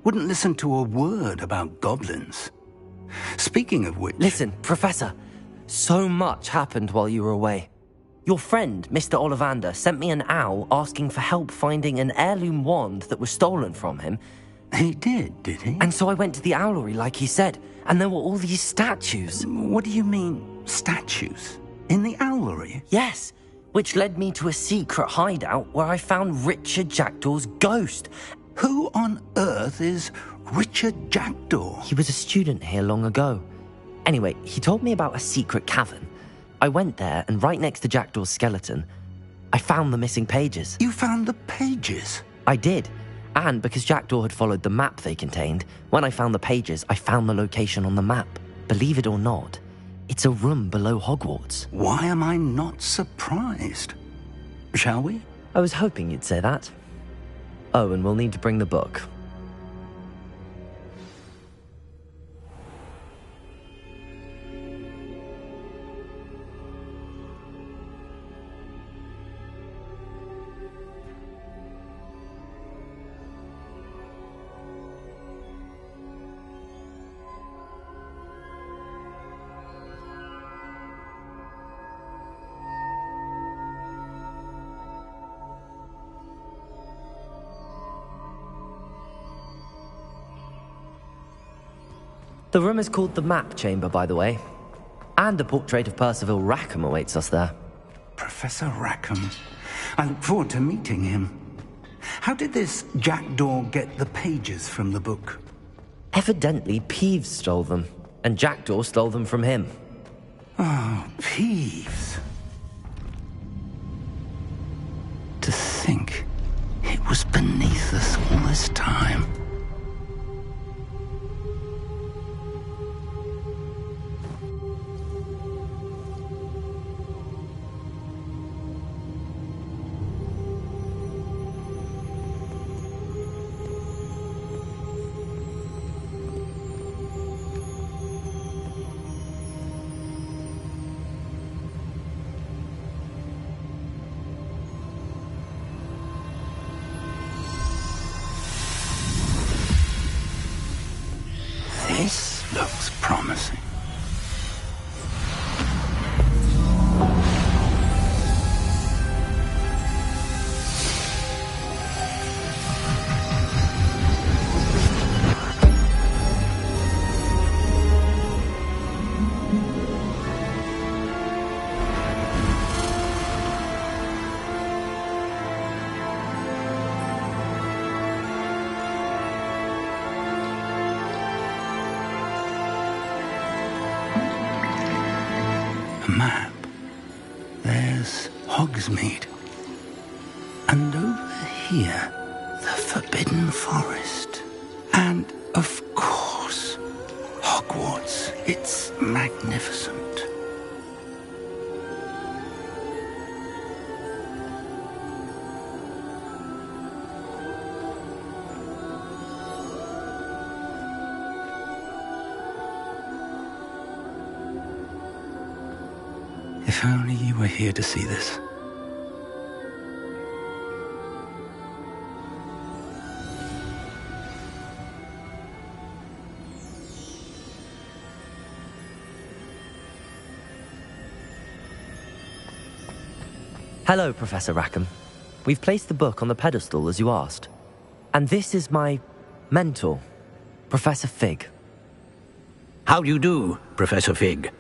Wouldn't listen to a word about goblins. Speaking of which... Listen, Professor. So much happened while you were away. Your friend, Mr. Ollivander, sent me an owl asking for help finding an heirloom wand that was stolen from him. He did he? And so I went to the owlery like he said, and there were all these statues. What do you mean, statues? In the owlery? Yes, which led me to a secret hideout where I found Richard Jackdaw's ghost. Who on earth is Richard Jackdaw? He was a student here long ago. Anyway, he told me about a secret cavern. I went there, and right next to Jackdaw's skeleton, I found the missing pages. You found the pages? I did. And because Jackdaw had followed the map they contained, when I found the pages, I found the location on the map. Believe it or not, it's a room below Hogwarts. Why am I not surprised? Shall we? I was hoping you'd say that. Oh, and we'll need to bring the book. The room is called the Map Chamber, by the way. And a portrait of Percival Rackham awaits us there. Professor Rackham. I look forward to meeting him. How did this Jackdaw get the pages from the book? Evidently, Peeves stole them, and Jackdaw stole them from him. Oh, Peeves. To think it was beneath us all this time. This looks promising. Map. There's Hogsmeade. And over here, the Forbidden Forest. And, of course, Hogwarts. It's magnificent. If only you were here to see this. Hello, Professor Rackham. We've placed the book on the pedestal as you asked. And this is my mentor, Professor Fig. How do you do, Professor Fig?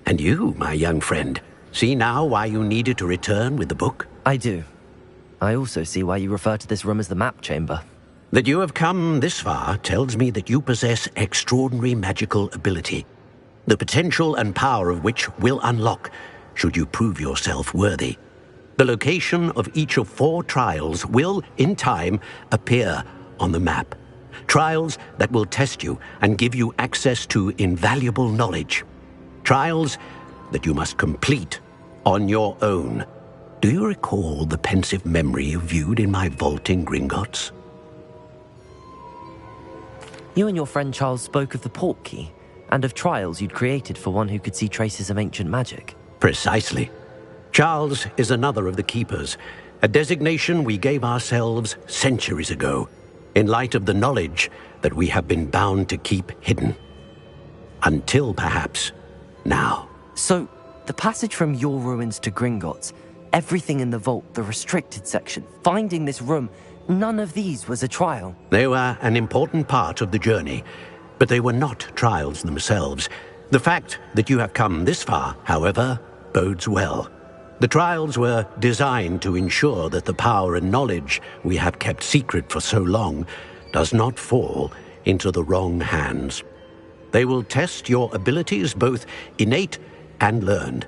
And you, my young friend, see now why you needed to return with the book? I do. I also see why you refer to this room as the map chamber. That you have come this far tells me that you possess extraordinary magical ability, the potential and power of which will unlock should you prove yourself worthy. The location of each of 4 trials will, in time, appear on the map. Trials that will test you and give you access to invaluable knowledge. Trials that you must complete on your own. Do you recall the pensive memory you viewed in my vault in Gringotts? You and your friend Charles spoke of the Portkey, and of trials you'd created for one who could see traces of ancient magic. Precisely. Charles is another of the Keepers, a designation we gave ourselves centuries ago, in light of the knowledge that we have been bound to keep hidden. Until, perhaps, now. So, the passage from your ruins to Gringotts, everything in the vault, the restricted section, finding this room, none of these was a trial. They were an important part of the journey, but they were not trials themselves. The fact that you have come this far, however, bodes well. The trials were designed to ensure that the power and knowledge we have kept secret for so long does not fall into the wrong hands. They will test your abilities, both innate and learned.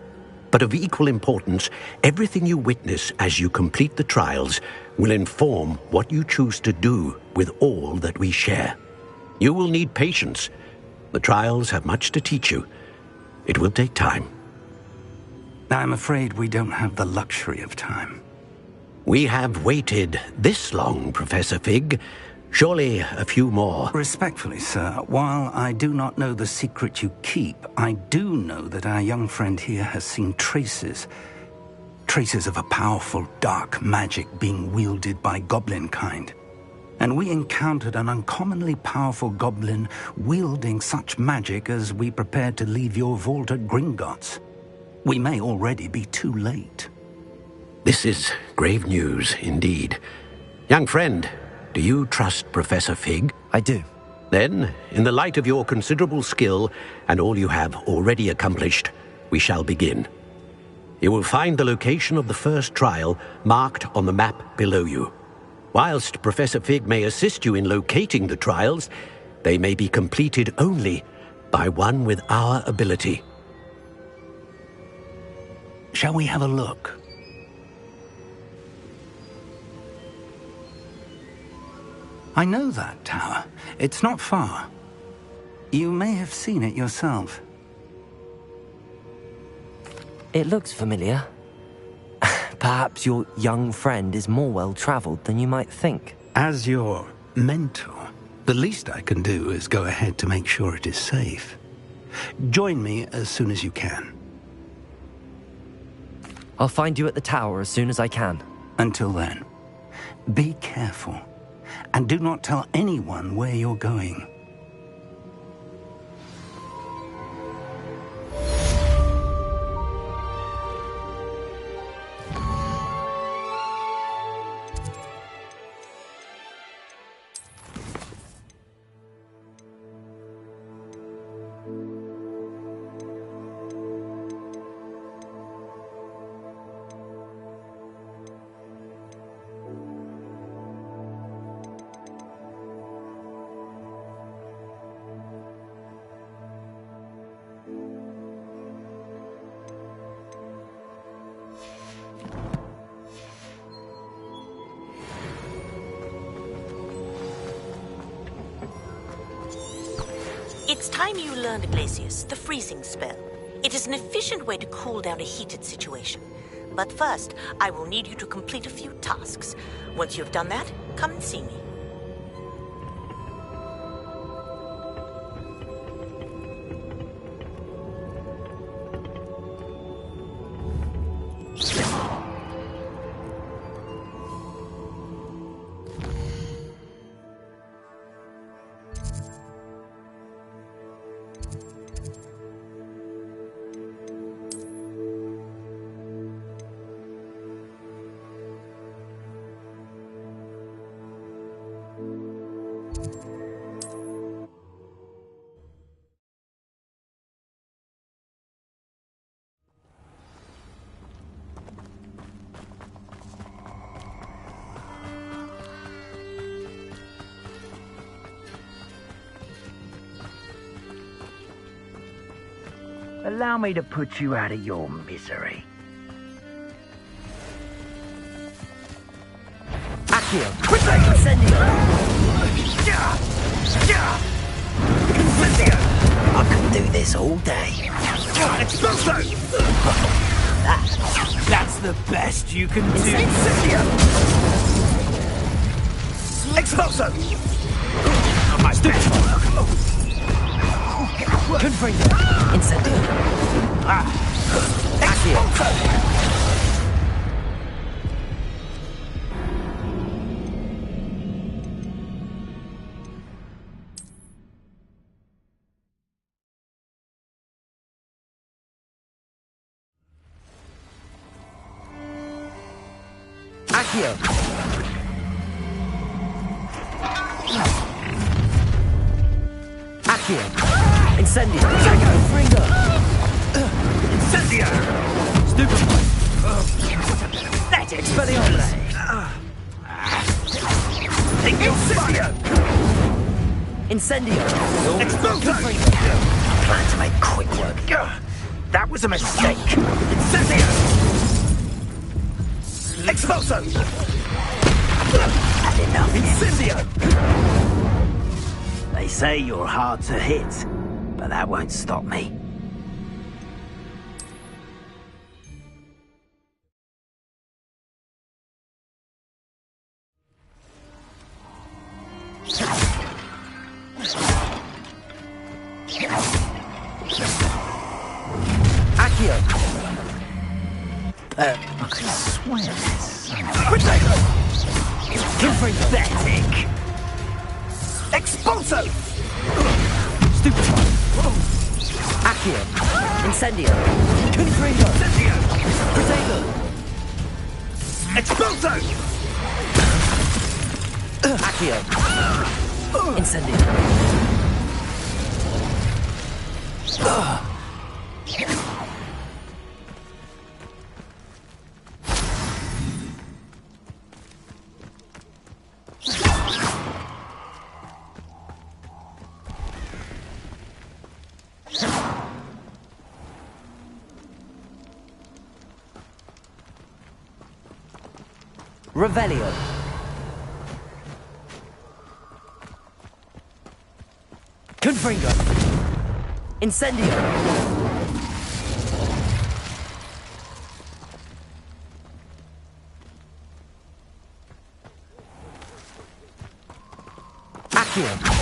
But of equal importance, everything you witness as you complete the trials will inform what you choose to do with all that we share. You will need patience. The trials have much to teach you. It will take time. I'm afraid we don't have the luxury of time. We have waited this long, Professor Fig. Surely a few more. Respectfully, sir, while I do not know the secret you keep, I do know that our young friend here has seen traces of a powerful dark magic being wielded by goblin kind. And we encountered an uncommonly powerful goblin wielding such magic as we prepared to leave your vault at Gringotts. We may already be too late. This is grave news indeed. Young friend, do you trust Professor Fig? I do. Then, in the light of your considerable skill and all you have already accomplished, we shall begin. You will find the location of the first trial marked on the map below you. Whilst Professor Fig may assist you in locating the trials, they may be completed only by one with our ability. Shall we have a look? I know that tower. It's not far. You may have seen it yourself. It looks familiar. Perhaps your young friend is more well-traveled than you might think. As your mentor, the least I can do is go ahead to make sure it is safe. Join me as soon as you can. I'll find you at the tower as soon as I can. Until then, be careful. And do not tell anyone where you're going. It's time you learned, Glacius, the freezing spell. It is an efficient way to cool down a heated situation. But first, I will need you to complete a few tasks. Once you have done that, come and see me. Allow me to put you out of your misery. Accio! Quickly! Incendio! I could do this all day. Expulso! That's the best you can do. Incendio! Expulso! My best work. Confringo! Incendio! Accio! Accio! Accio! Incendio! Confringo! Incendio! Stupefy! That's Expelliarmus! Take your fire! Incendio! Expulso! Plan to make quick work. That was a mistake. Incendio! Expulso! Had enough. Incendio! They say you're hard to hit, but that won't stop me. Accio! I could swear that's something. Pathetic! Expulso! Stupefy! Accio! Incendio! Confringo! Incendio! Protego! Expulso! Accio! Incendio. Revelio. Confringo. Incendio. Accio.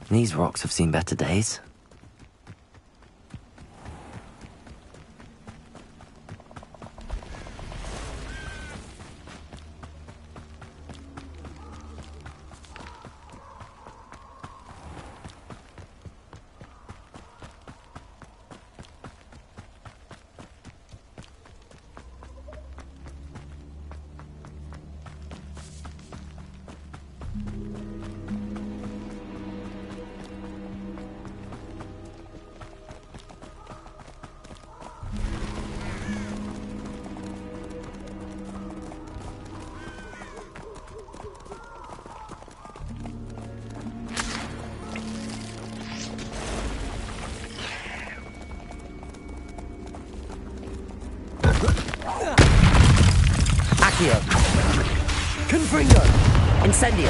These rocks have seen better days. Accio. Confringo. Incendio.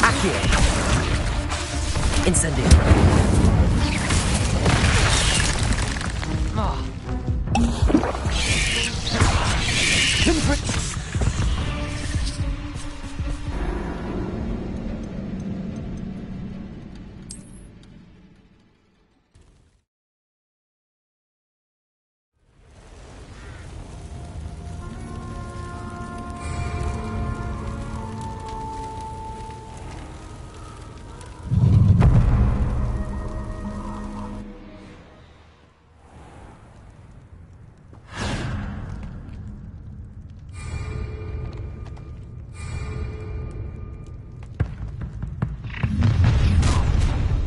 Accio. Incendio.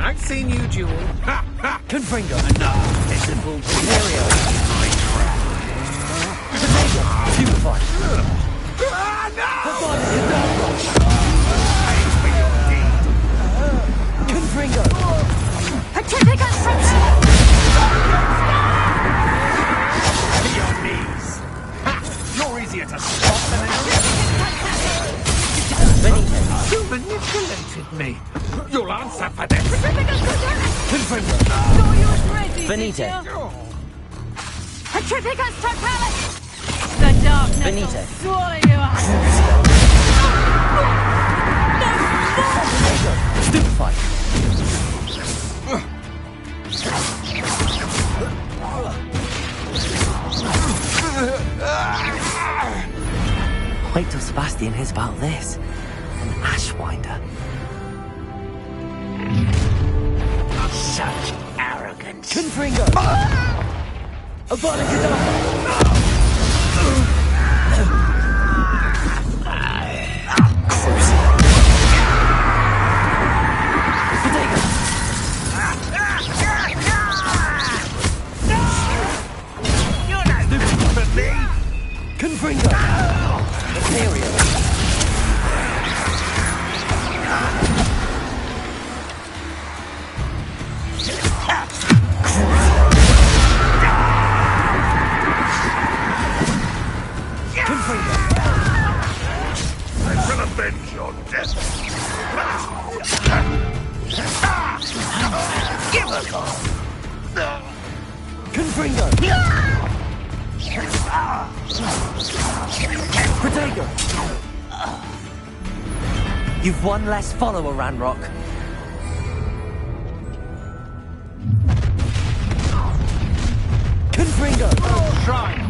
I've seen you, Jewel. Ha ha! Confringo. Enough, pitiful Imperio. Purify. Confringo. Petrificus To your knees. Ha! You're easier to stop than Benito. You manipulated me. You'll answer for this. Confringo. Benito. Petrificus Totalis! The darkness Benito. will swallow you up. Stupefy. Wait till Sebastian hears about this. An Ashwinder. Such arrogance. Confringo. Avada Kedavra. You're not looking for me. Confringo. Imperio. Give us all. Confringo! Protego! You've one less follower, Ranrock. Confringo! Shrine!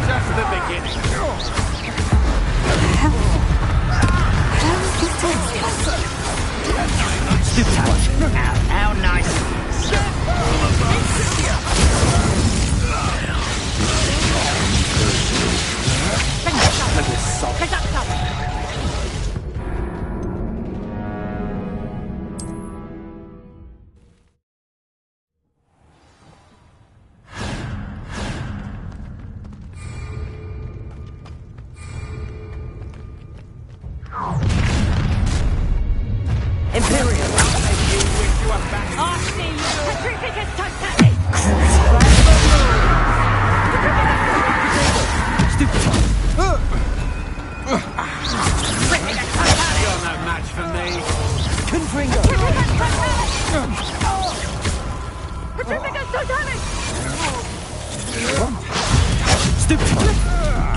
Just the beginning. How nice. Imperium! You're no match for me. Confringo!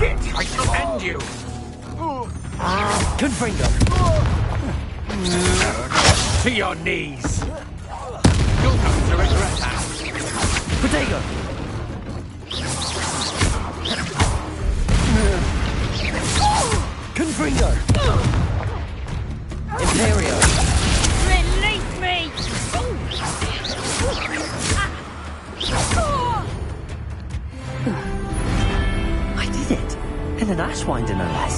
Get! I shall end you. Confringo! To your knees. You'll come to regret that. Protego! Confringo! Imperio! Release me! I did it! In an Ashwinder, no less.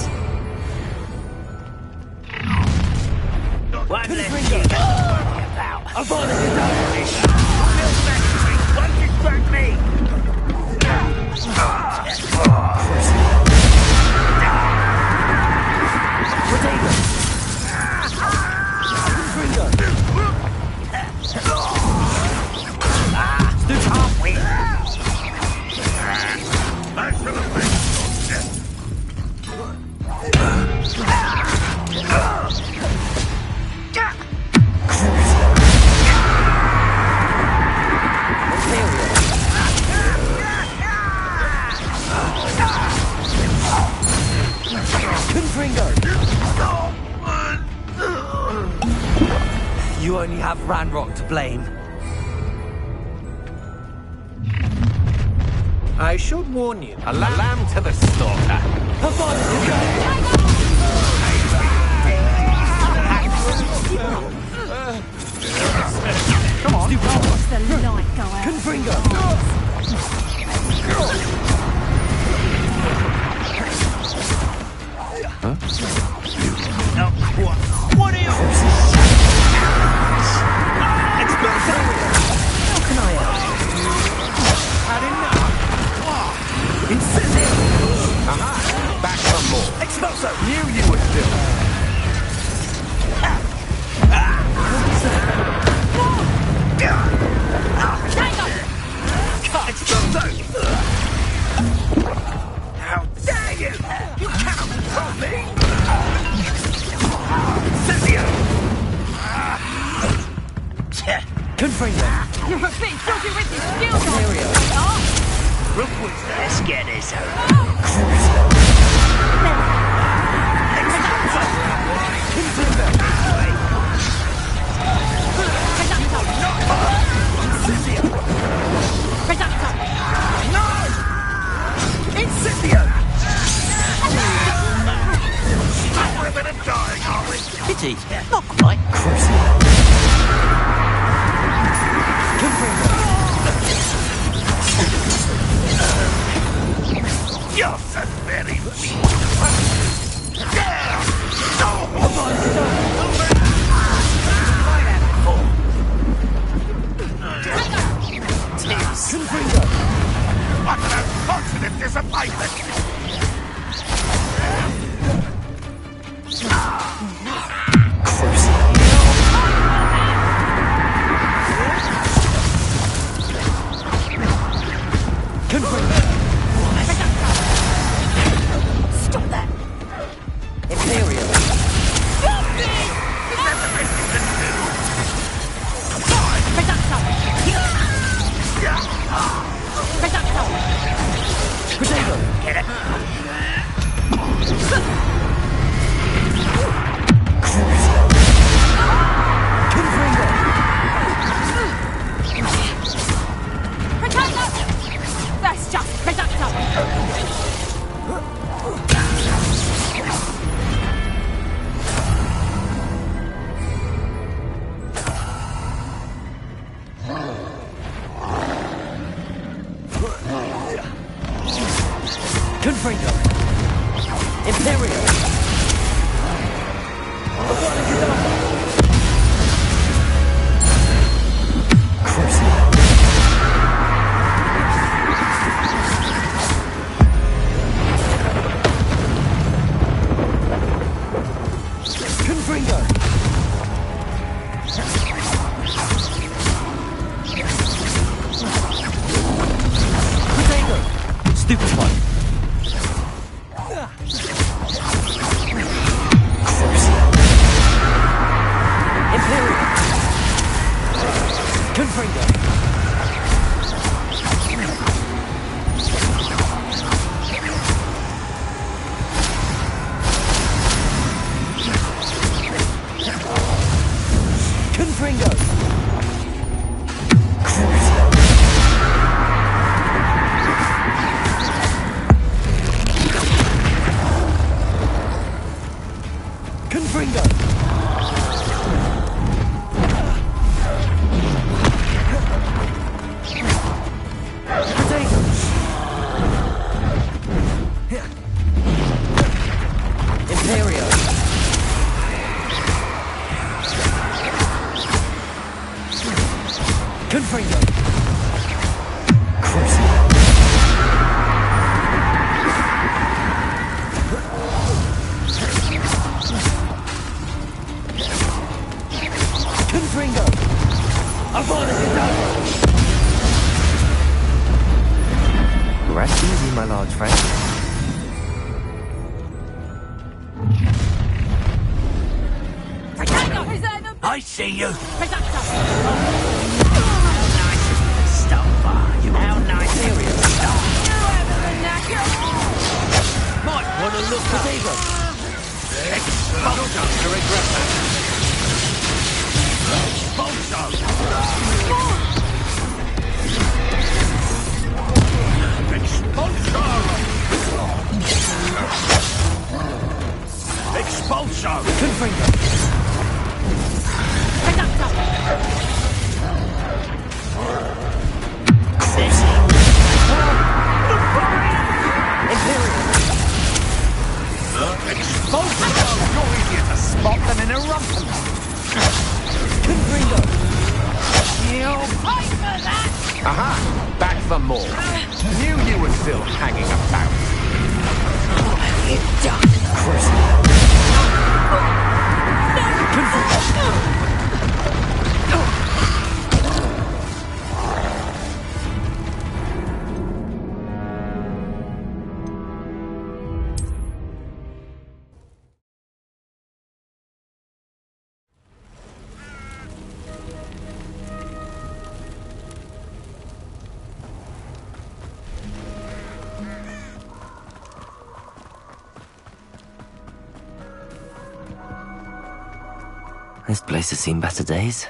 What left you about? I've got it! Won't distract me! Protego! Confringo! Confringo! You only have Ranrock to blame. I should warn you. A lamb to the slaughter. Come on. Watch the light go out. Confringo! What are you? How can I help? Had enough. Incendio! Aha! Back for more. Expulso! Knew you would still. Expulso! How dare you! You cannot control me! Incendio! Confringo! You're a bit dodgy with your skills. Imperio! Let's get this over. Incendio! We're a bit of dying, are we? Pity. Not quite. Confringo! You're so very weak. Confringo! What an unfortunate disappointment! Imperial. Potato. Get it? That's just Confringo. Imperial. Confringo. Potato. Stupefy. Imperial. Confringo. Confringo. Confringo. Potatoes. Imperial. Confringo. Confringo. Avada Kedavra. Rest easy, my large friend. I see you. How nice is the stuff, you? How nice is the stuff? Might want to look Potato. Expulso. I regret that. Expulso. Expulso. Confringo. You're easier to spot than in a rumpin. Confringo. You'll pay for that! Aha! Back for more. Knew you were still hanging about. What have you done? This place has seen better days.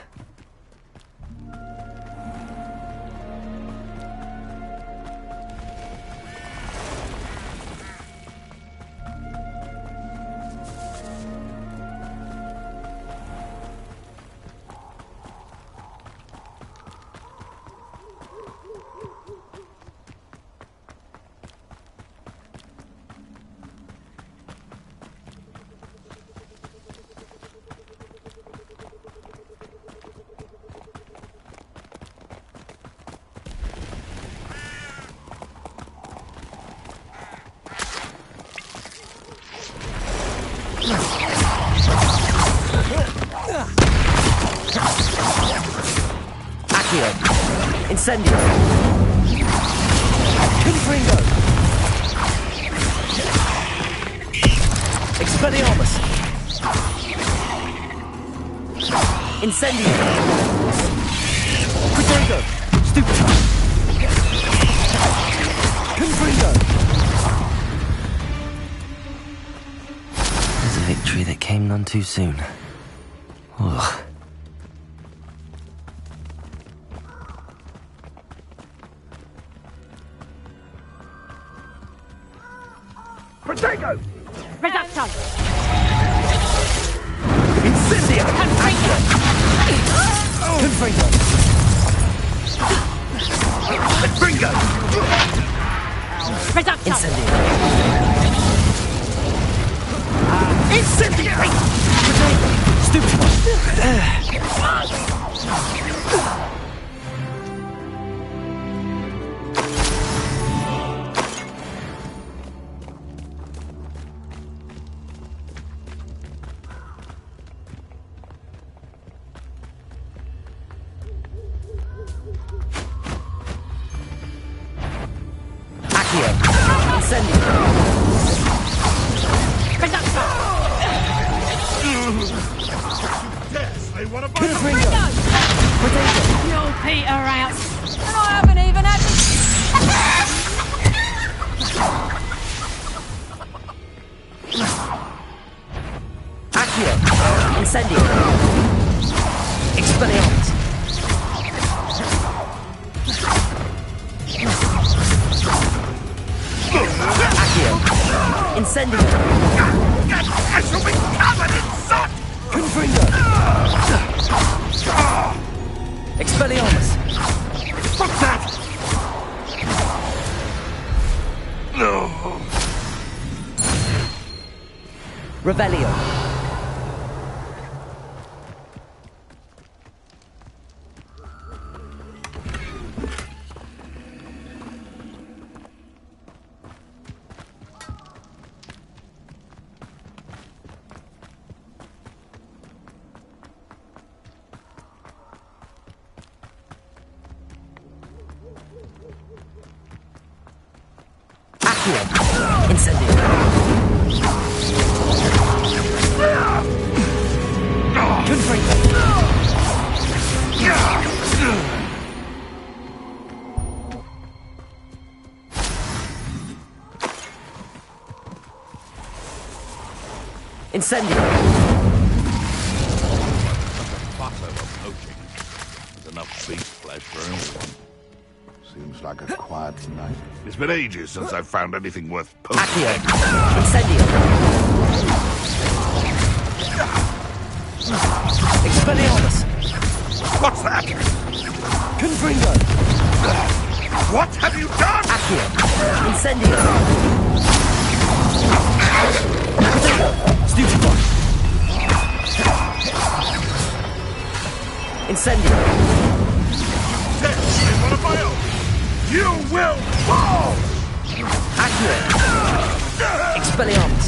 Accio. Incendio. Confringo. Expelliarmus! Incendio! Quadrigo! Stupefy! Confringo! There's a victory that came none too soon. Ugh. Protego! Reducto! Incendio! Confringo! Confringo! Reducto! Incendio! Incendiary! Stupefy! Accio! Incendio! Reducto! Yes, they want to buy Confringo! You'll peter out. And I haven't even had Accio! Incendio! Expelliarmus! Accio! Incendio! I shall be covered in soot! Confringo! Expelliarmus! What's that? No. Revelio! Accio! Incendio! Confringo! Incendio! Butter of poaching. There's enough beast flesh for everyone. Seems like a quiet night. It's been ages since I've found anything worth poaching. Accio! Incendio! Expelliarmus! What's that? Confringo! What have you done? Accio! Incendio! Stupefy! Incendio! They want to buy out. You will fall! Accio! Expelliarmus!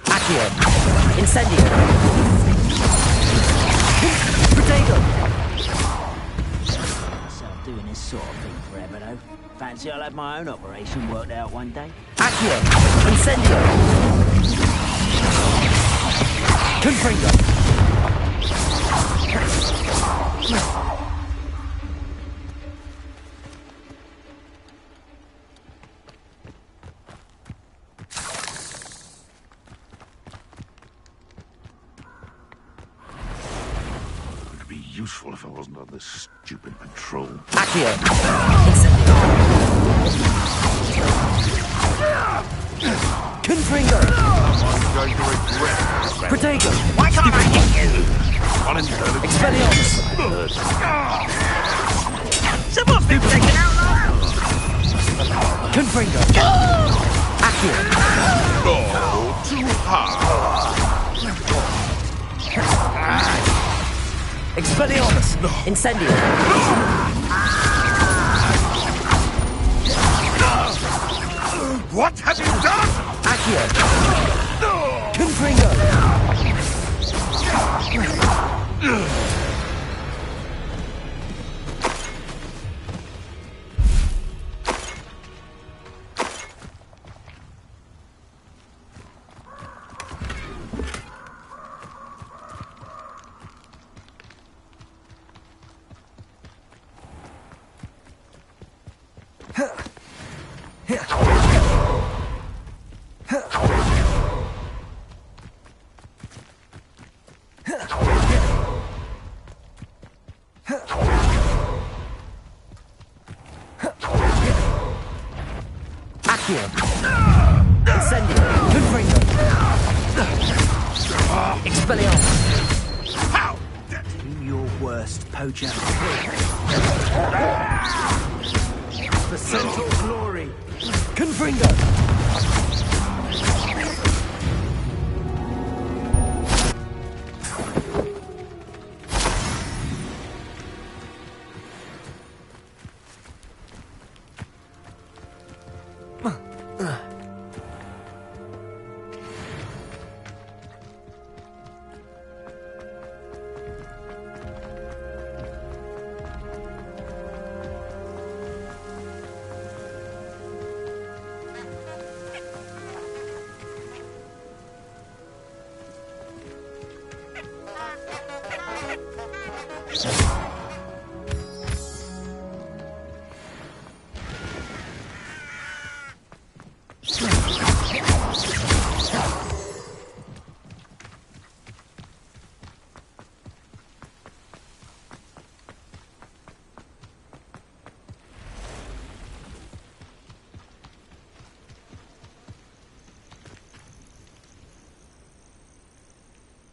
Accio! Incendio! Protego! Myself doing this sort of thing forever, though. Fancy I'll have my own operation worked out one day. Accio! Incendio! Confringo! It'd be useful if I wasn't on this stupid patrol. Accio! Incendio! Confringo! Someone's going to regret this. Protego! Why can't I hit you? Expelliarmus! Someone's been taken out loud! Confringo! Accio! Oh, too hard. Expelliarmus! Incendio! What have you done? Accio! Confringo! Accio! Incendio! Confringo! Expelliarmus! How? Do your worst, poacher. The Centaur glory! Confringo!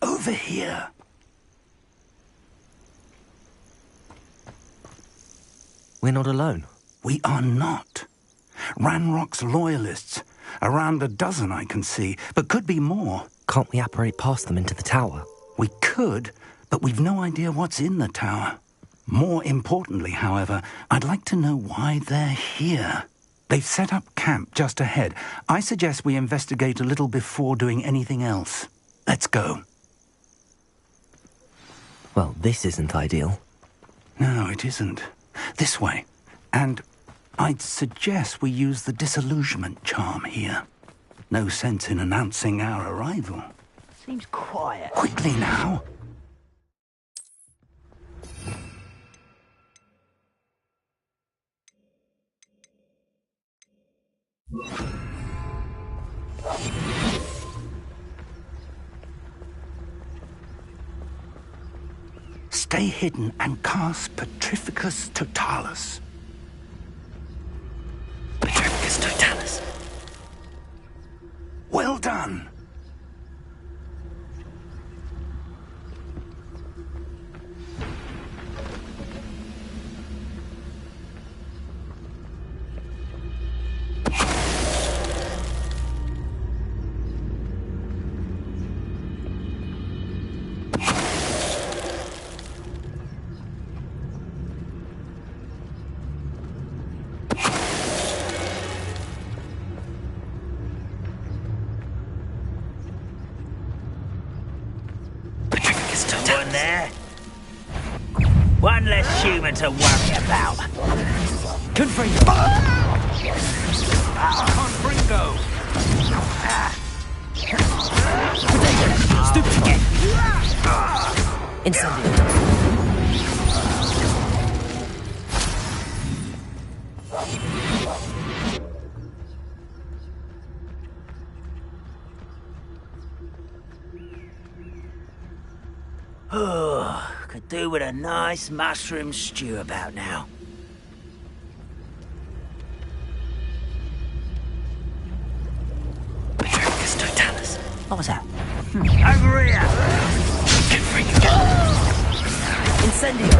Over here. We're not alone. We are not. Ranrock's loyalists. Around a dozen I can see, but could be more. Can't we apparate past them into the tower? We could, but we've no idea what's in the tower. More importantly, however, I'd like to know why they're here. They've set up camp just ahead. I suggest we investigate a little before doing anything else. Let's go. Well, this isn't ideal. No, it isn't. This way. And I'd suggest we use the disillusionment charm here. No sense in announcing our arrival. Seems quiet. Quickly now. Stay hidden and cast Petrificus Totalis. Petrificus Totalis. Well done. Someone there? One less human to worry about. Confringo! Confringo! Stupefy! Incendio! Oh, could do with a nice mushroom stew about now. Petrificus What was that? Over here! Incendio!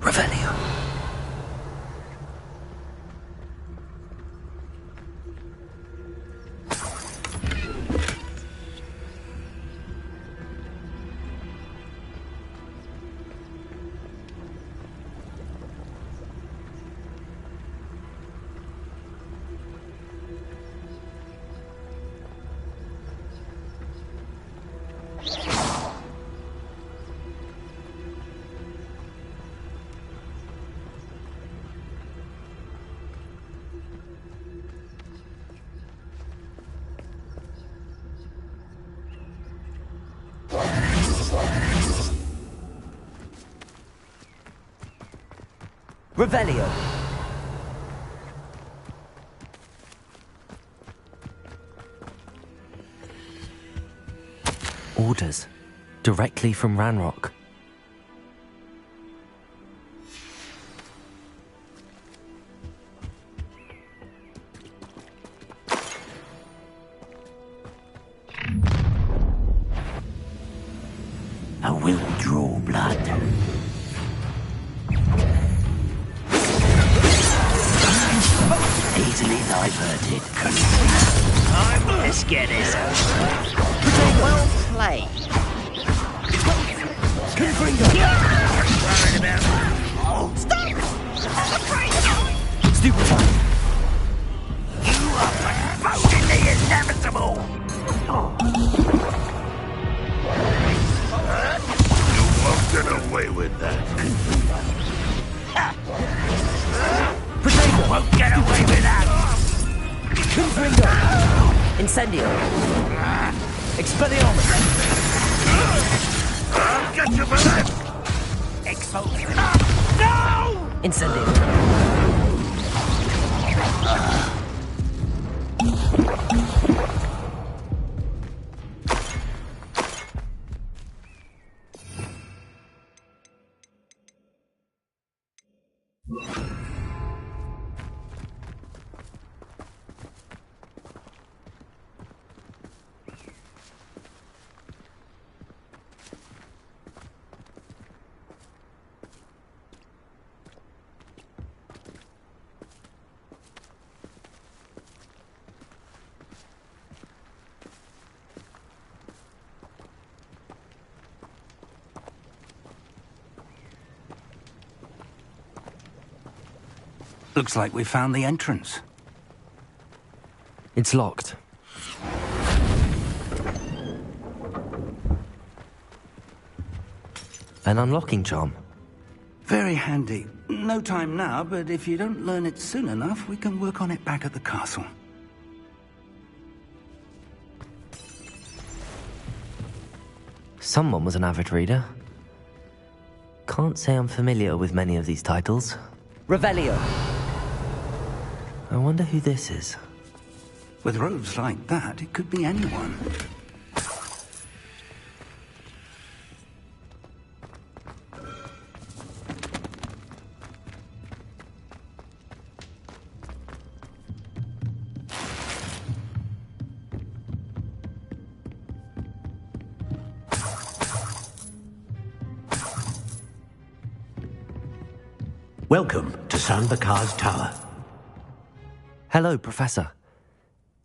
Revelio. Revelio. Orders. Directly from Ranrock. I will draw blood. Easily diverted. Let's get this over. Well played. Worried about it. Stop! Stupefy! You are promoting the inevitable! You won't get away with that. You won't get away with that! Confringo! Incendio! Expelliarmus! I'll get you for that! Expulsion! No! Incendio! Looks like we found the entrance. It's locked. An unlocking charm. Very handy. No time now, but if you don't learn it soon enough, we can work on it back at the castle. Someone was an avid reader. Can't say I'm familiar with many of these titles. Revelio. I wonder who this is. With robes like that, it could be anyone. Welcome to San Bakar's Tower. Hello, Professor.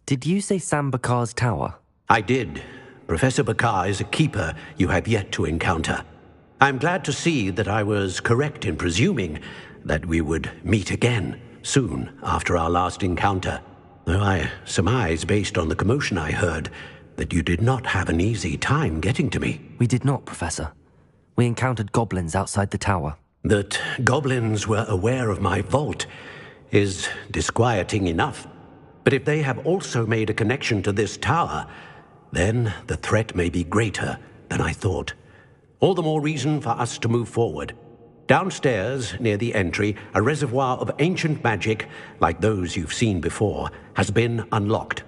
Did you say San Bakar's Tower? I did. Professor Bakar is a keeper you have yet to encounter. I'm glad to see that I was correct in presuming that we would meet again soon after our last encounter, though I surmise, based on the commotion I heard, that you did not have an easy time getting to me. We did not, Professor. We encountered goblins outside the tower. That goblins were aware of my vault is disquieting enough. But if they have also made a connection to this tower, then the threat may be greater than I thought. All the more reason for us to move forward. Downstairs, near the entry, a reservoir of ancient magic, like those you've seen before, has been unlocked.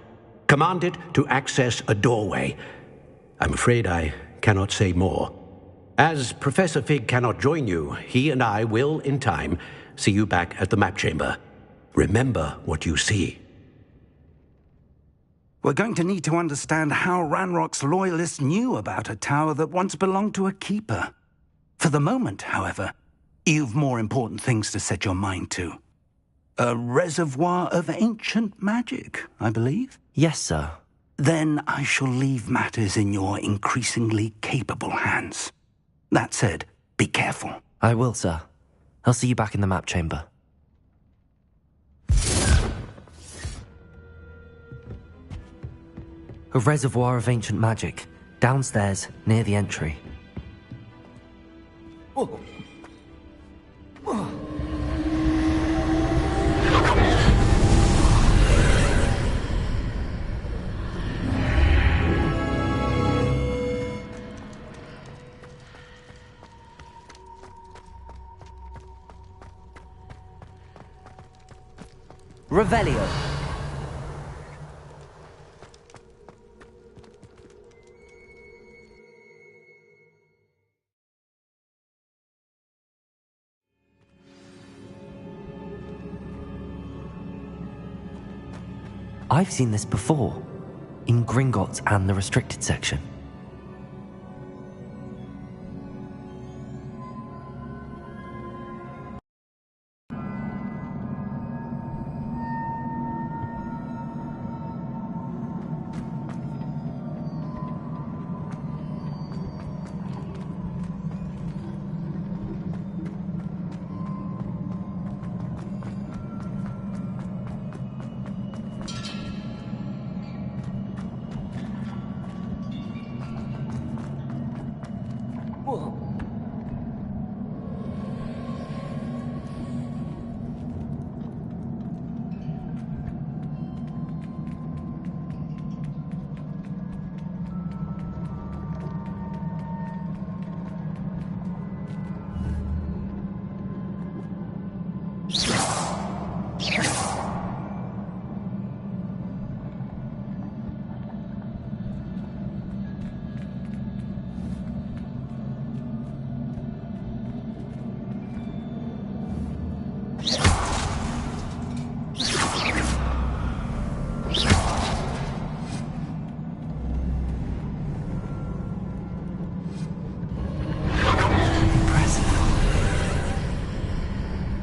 Command it to access a doorway. I'm afraid I cannot say more. As Professor Fig cannot join you, he and I will, in time, see you back at the map chamber. Remember what you see. We're going to need to understand how Ranrock's loyalists knew about a tower that once belonged to a keeper. For the moment, however, you've more important things to set your mind to. A reservoir of ancient magic, I believe? Yes, sir. Then I shall leave matters in your increasingly capable hands. That said, be careful. I will, sir. I'll see you back in the map chamber. A reservoir of ancient magic, downstairs, near the entry. Revelio. I've seen this before, in Gringotts and the restricted section.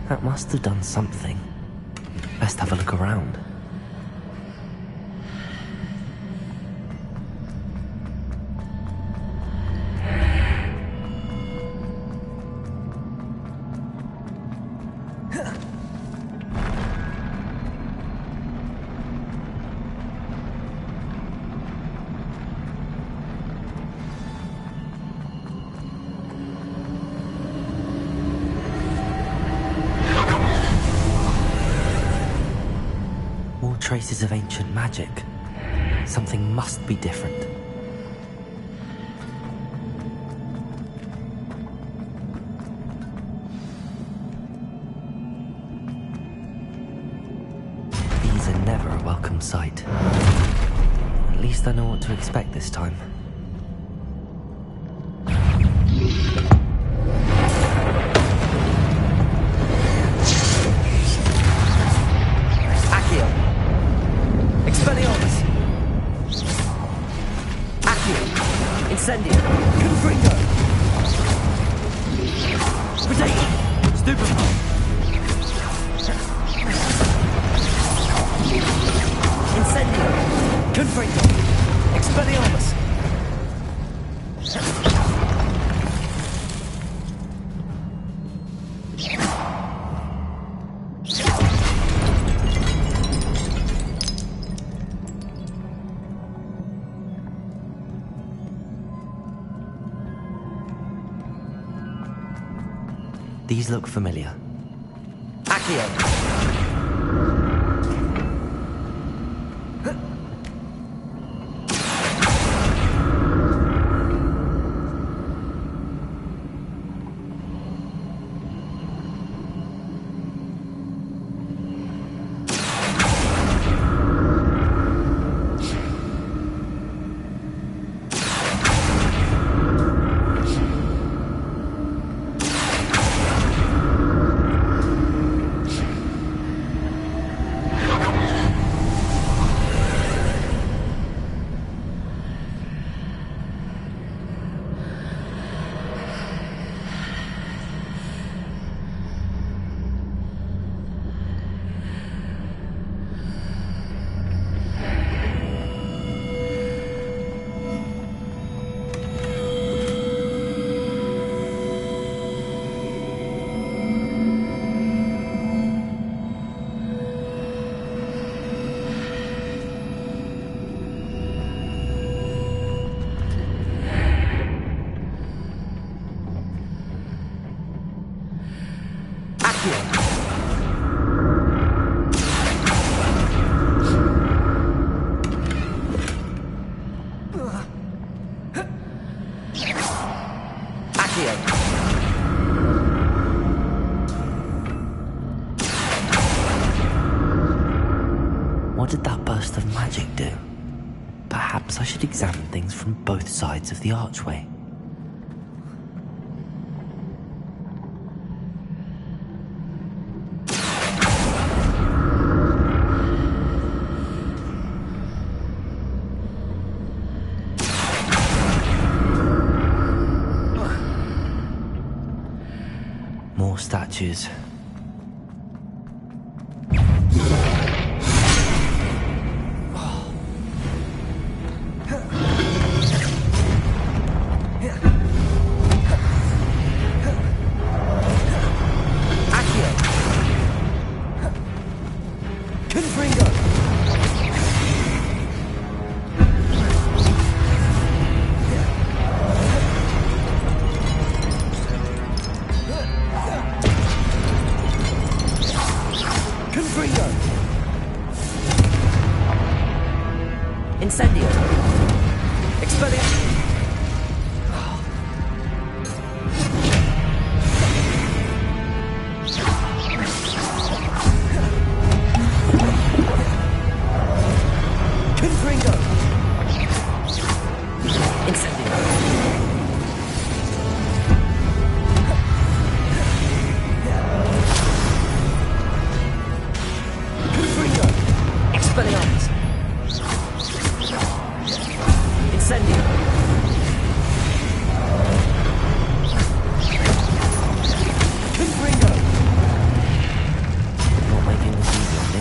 That must have done something. Best have a look around. Traces of ancient magic. Something must be different. These are never a welcome sight. At least I know what to expect this time. Incendio! Confringo! Potato! Stupefy! Incendio! Confringo! Expelliarmus! These look familiar. Accio! Perhaps I should examine things from both sides of the archway. More statues. Incendio. Expelliarmus. Confringo. Incendio. Confringo. Expelliarmus. Incendio. Confringo. Not making this easy on me.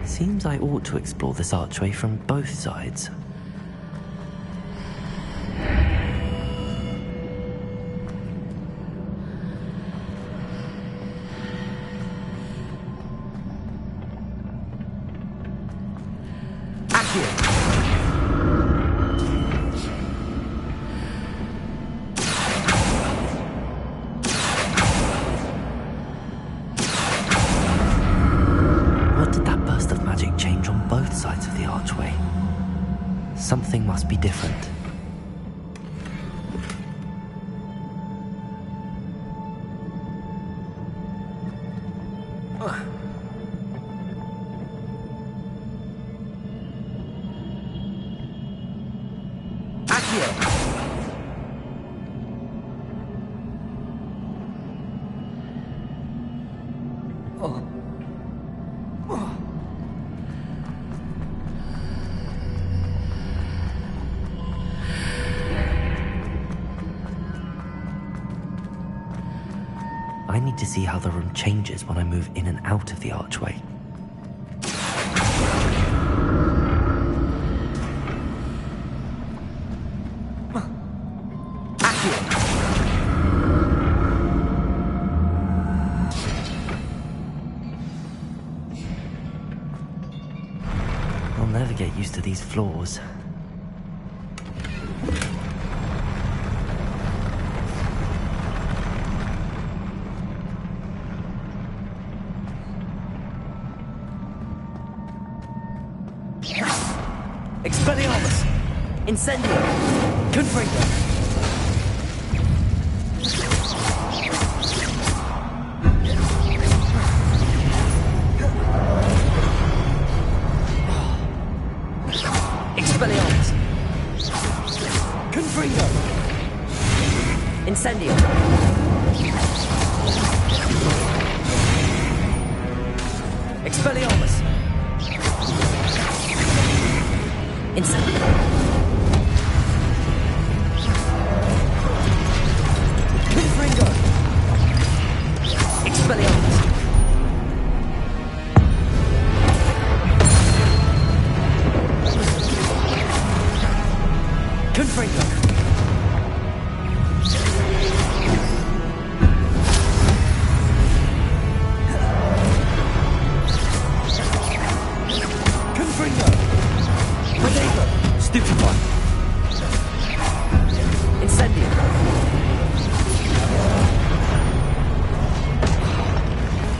Seems I ought to explore this archway from both sides. Something must be different. I need to see how the room changes when I move in and out of the archway. never get used to these floors. Expelliarmus! Incendio! Confringo! Expelliarmus! Confringo! Incendio! Expelliarmus! Incendio! Confringo! Expelliarmus! Confringo! Confringo! Potato! Stupefy! Incendio!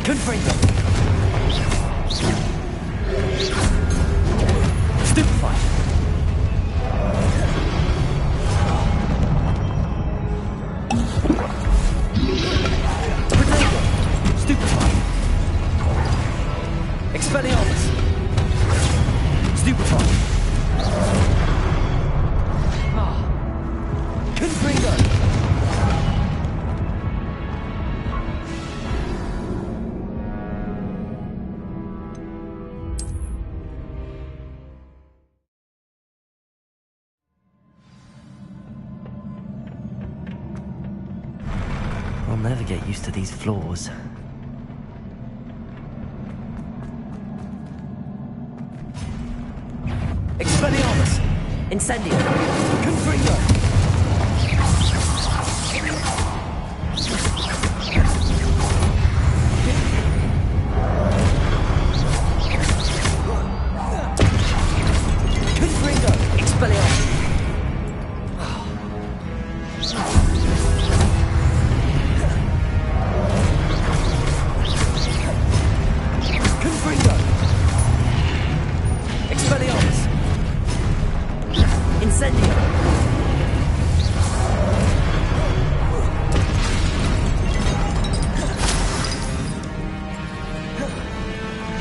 Confringo! Stupefy! Potato! Stupefy! Expelliarmus! Stupefy! Confringo! I'll never get used to these floors. Expelliarmus! Incendio! Confringo! Confringo! Expelliarmus! Confringo! Expelliarmus! Incendio!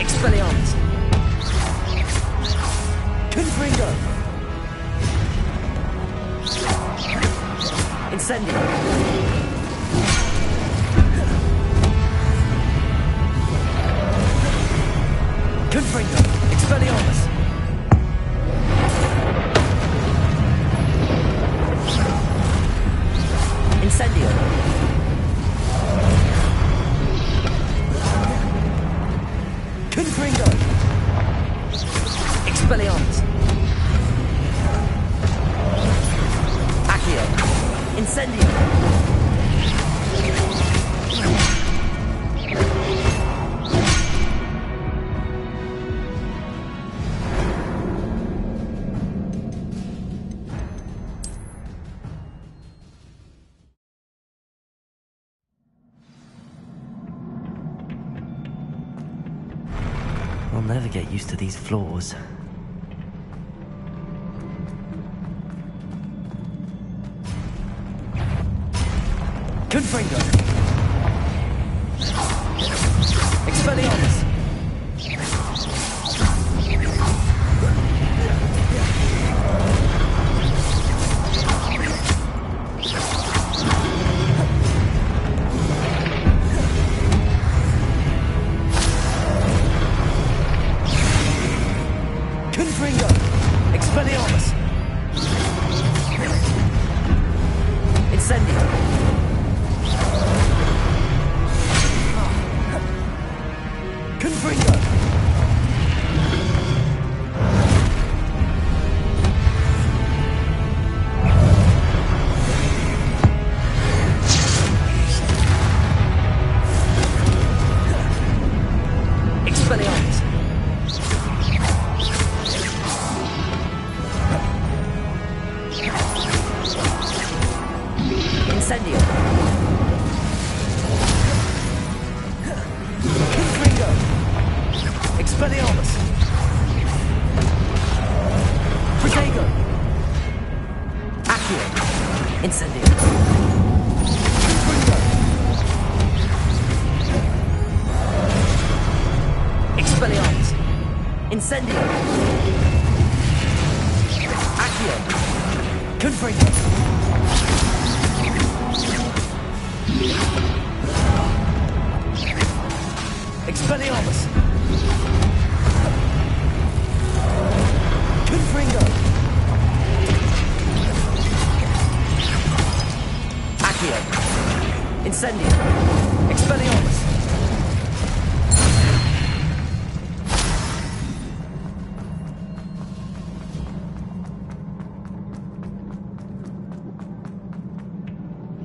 Expelliarmus! Confringo! Incendio! Confringo! Expelliarmus! Incendio! Confringo! Expelliarmus! Accio! Incendio! I'll never get used to these floors. Confringo! Expelliarmus! Confringo! Expelliarmus! Incendio! Confringo! Incendio! Accio! Confringo! Expelliarmus! Confringo! Accio! Incendio! Expelliarmus!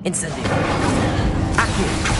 Incendio! Accio!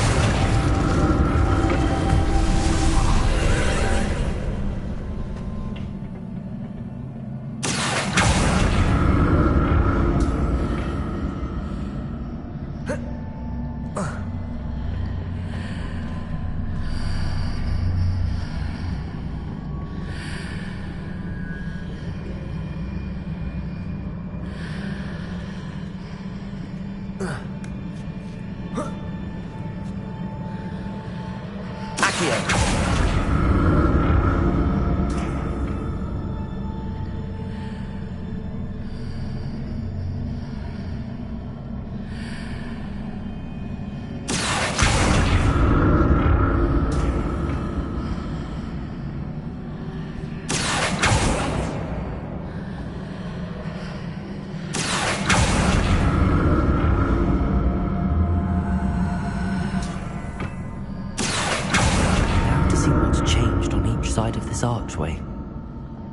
Side of this archway.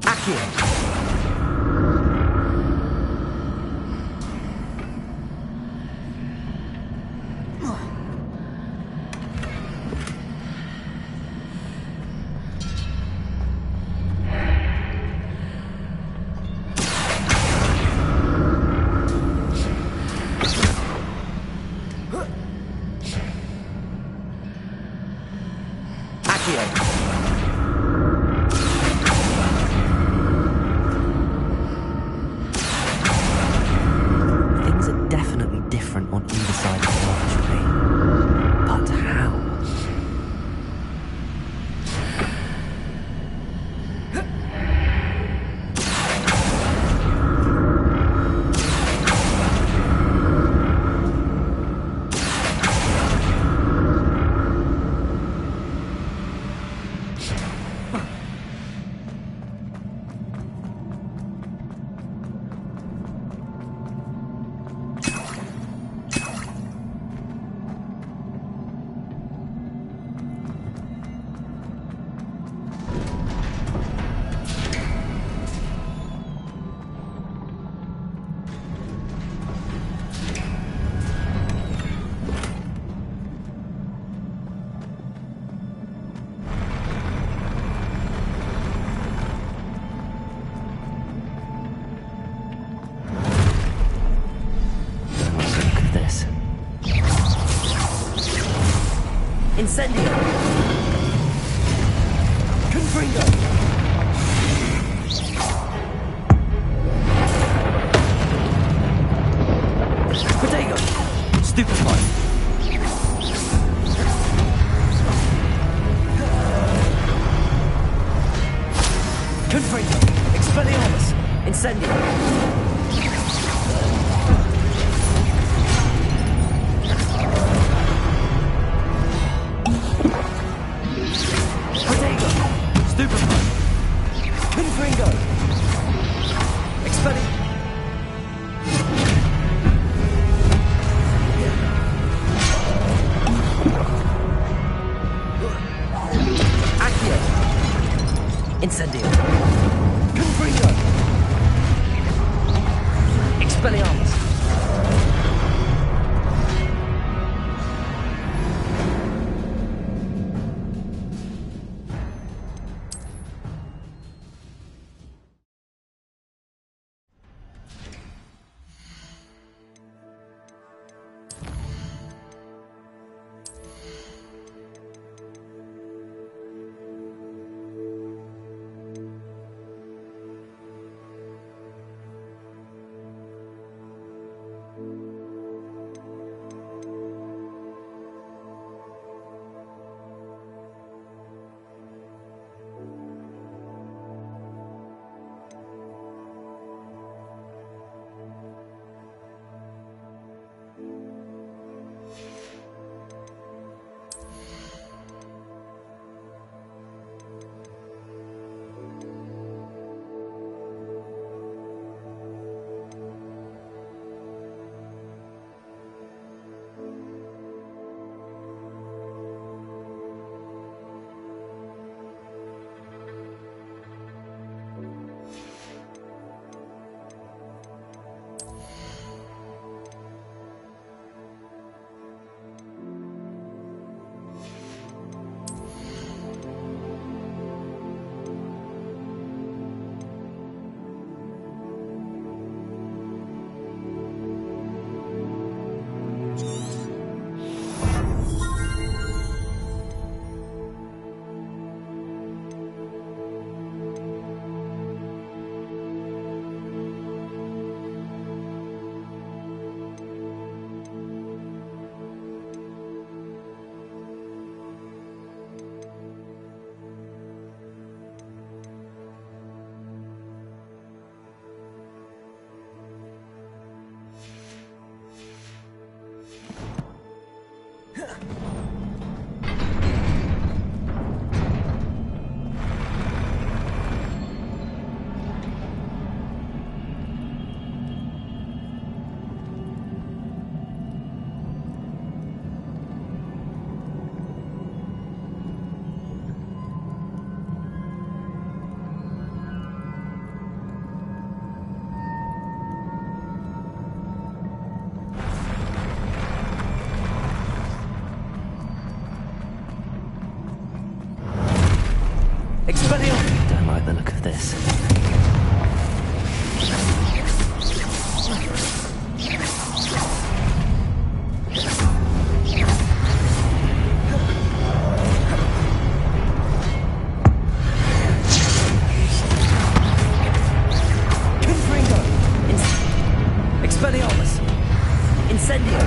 Accio! On either side of the archway. But how? Incendio! Confringo! Protego! Stupefy! Confringo! Expelliarmus! Incendio! Confringo! Expelli... Accio! Incendio! Confringo! Expelliarmus! Expelliarmus! Don't like the look of this. Expelliarmus! Incendio!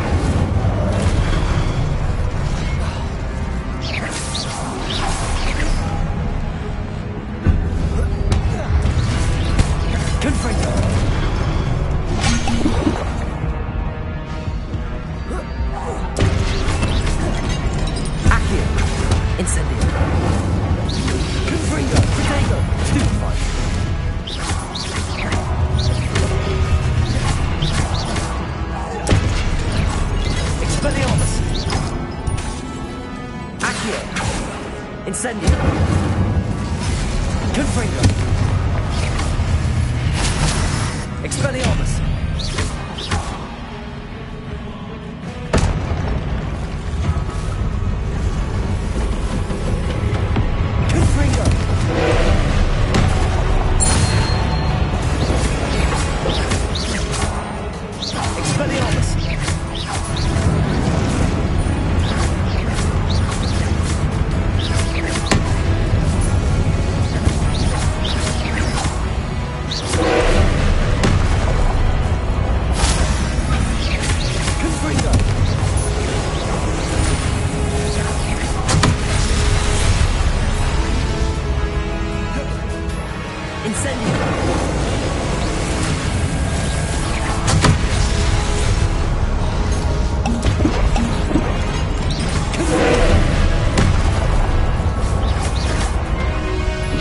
Confringo! Accio! Incendio! Confringo! Protego! Stupefy! Expelliarmus! Accio! Incendio! Confringo! Expelliarmus! Confringo! Expelliarmus! Confringo! Incendio!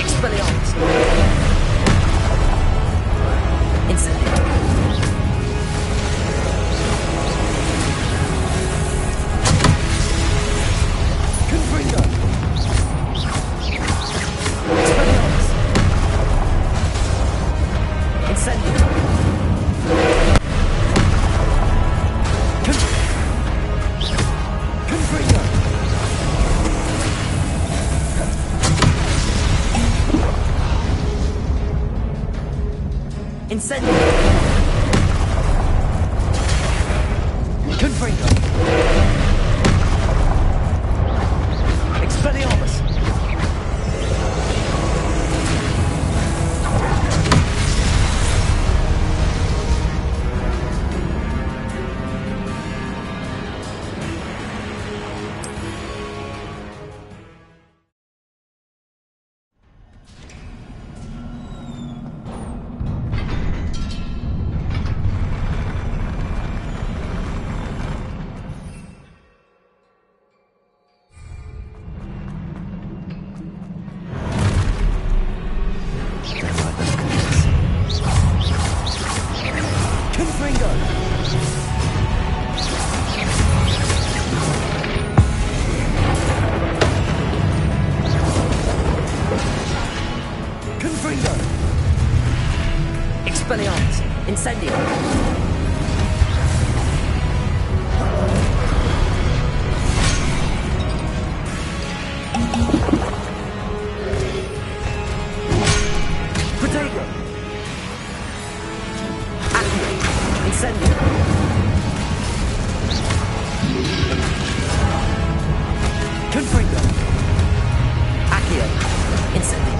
Expelliarmus! Incendio! Confringo! Expelliarmus! Incendio! Confringo! Incendio! Confringo! Expelliarmus! Confringo! Confringo! Expelliarmus! Incendio! Protego! Accio! Incendio! Confringo! Accio! Incendio!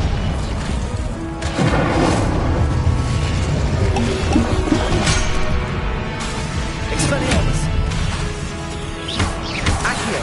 Expelliarmus! Accio!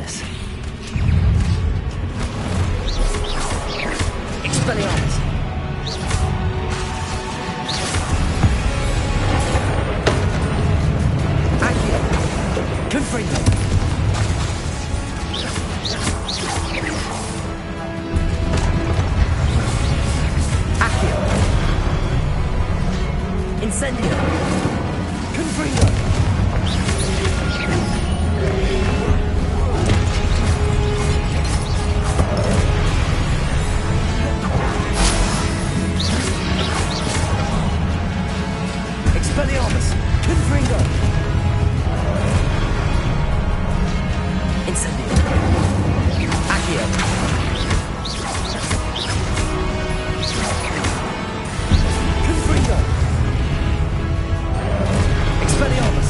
this. Expelliarmus! Accio! Confringo! Accio! Incendio! Confringo! Expelliarmus! Confringo! Incendio! Accio! Confringo! Expelliarmus!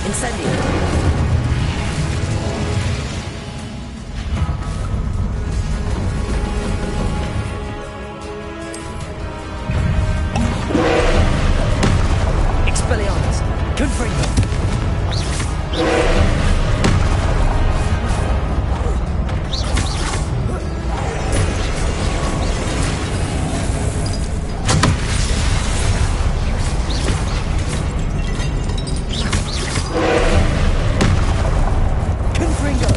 Incendio! Expelliarmus! Confringo! Confringo!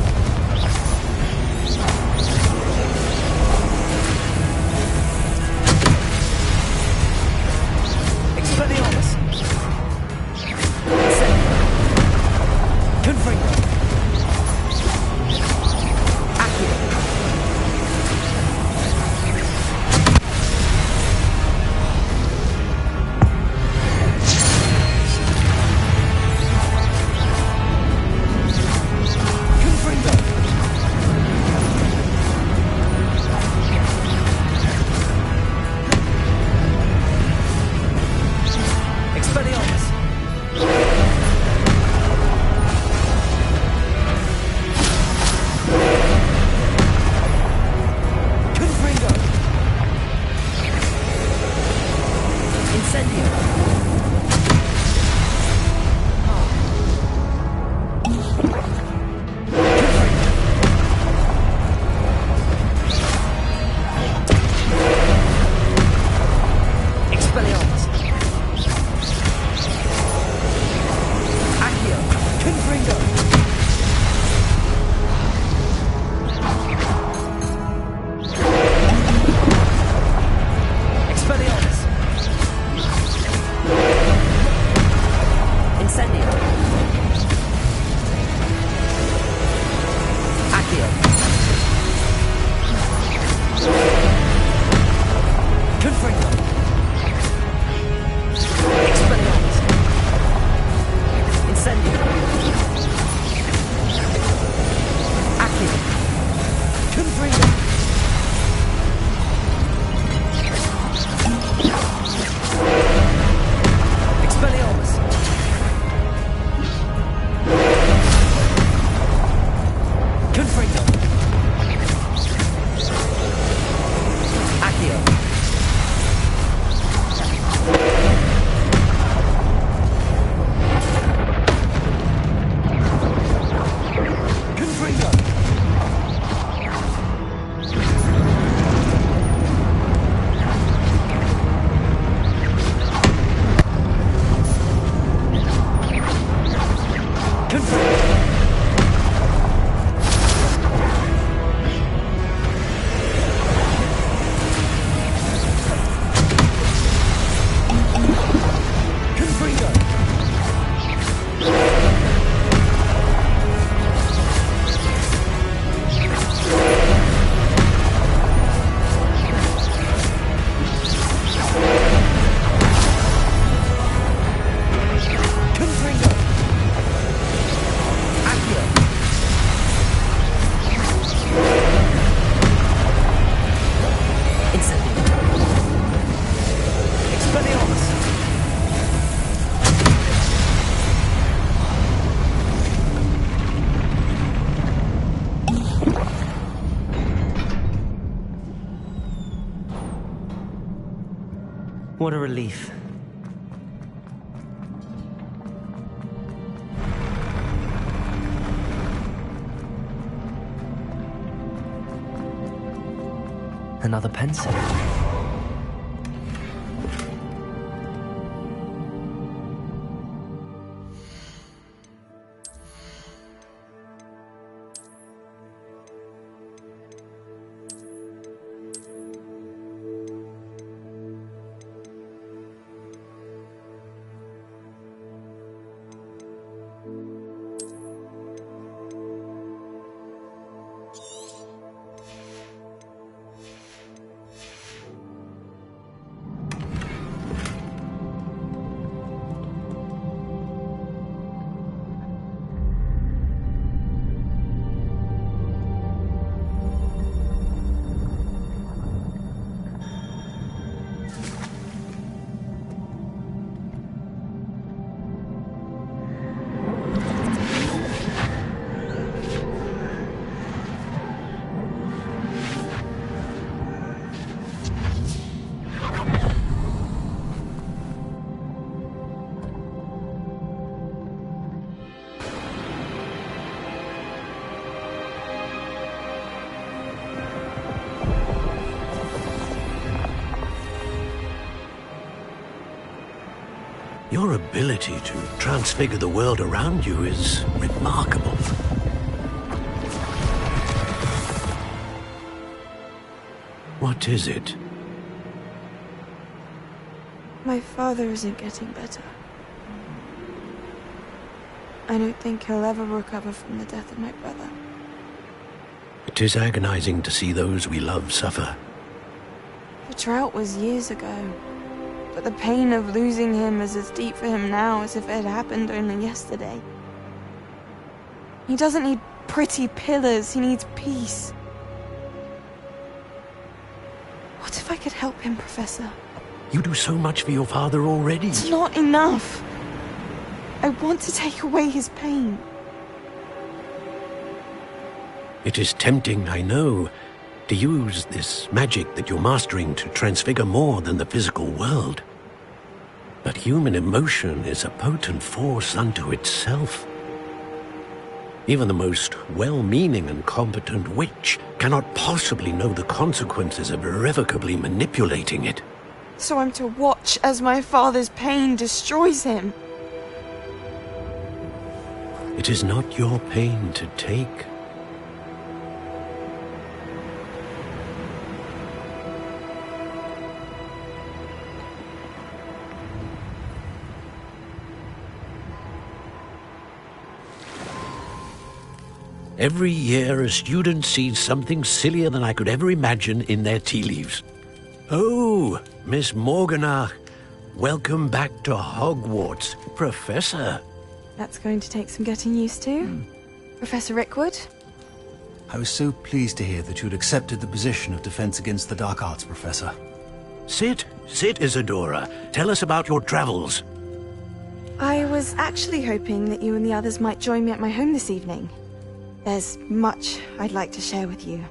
Expelliarmus! Incendio! Confringo! Accio! Confringo! Expelliarmus! Confringo! Incendio! Expelliarmus! Accio! Confringo! Expelliarmus! Incendio! Accio! Confringo! Expelliarmus! Incendio! Accio! Confringo! Expelliarmus! Confringo! Accio! Confringo! What a relief. Another pensive. Your ability to transfigure the world around you is remarkable. What is it? My father isn't getting better. I don't think he'll ever recover from the death of my brother. It is agonizing to see those we love suffer. The drought was years ago. But the pain of losing him is as deep for him now as if it had happened only yesterday. He doesn't need pretty pillars, he needs peace. What if I could help him, Professor? You do so much for your father already. It's not enough. I want to take away his pain. It is tempting, I know, to use this magic that you're mastering to transfigure more than the physical world. But human emotion is a potent force unto itself. Even the most well-meaning and competent witch cannot possibly know the consequences of irrevocably manipulating it. So I'm to watch as my father's pain destroys him. It is not your pain to take. Every year, a student sees something sillier than I could ever imagine in their tea leaves. Oh, Miss Morganach, welcome back to Hogwarts, Professor. That's going to take some getting used to. Professor Rickwood? I was so pleased to hear that you'd accepted the position of Defense Against the Dark Arts, Professor. Sit, Isadora. Tell us about your travels. I was actually hoping that you and the others might join me at my home this evening. There's much I'd like to share with you.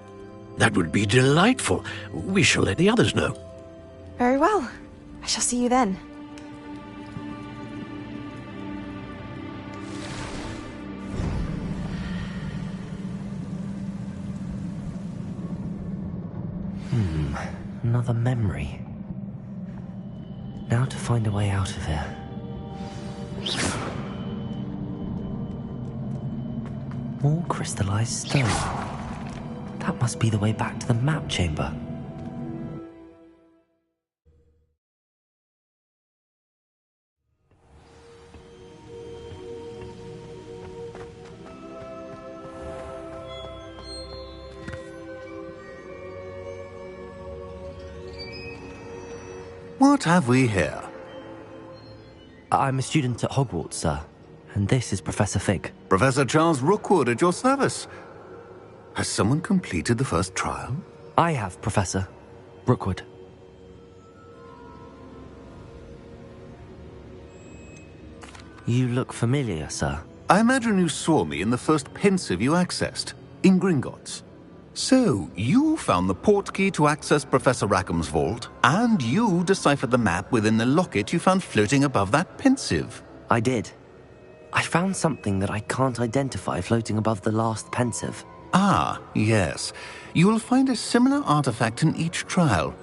That would be delightful. We shall let the others know. Very well. I shall see you then. Another memory. Now to find a way out of here. More crystallized stone. That must be the way back to the map chamber. What have we here? I'm a student at Hogwarts, sir. And this is Professor Fig. Professor Charles Rookwood at your service. Has someone completed the first trial? I have, Professor Rookwood. You look familiar, sir. I imagine you saw me in the first pensive you accessed, in Gringotts. So, you found the portkey to access Professor Rackham's vault, and you deciphered the map within the locket you found floating above that pensive. I did. I found something that I can't identify floating above the last pensive. Ah, yes. You will find a similar artifact in each trial.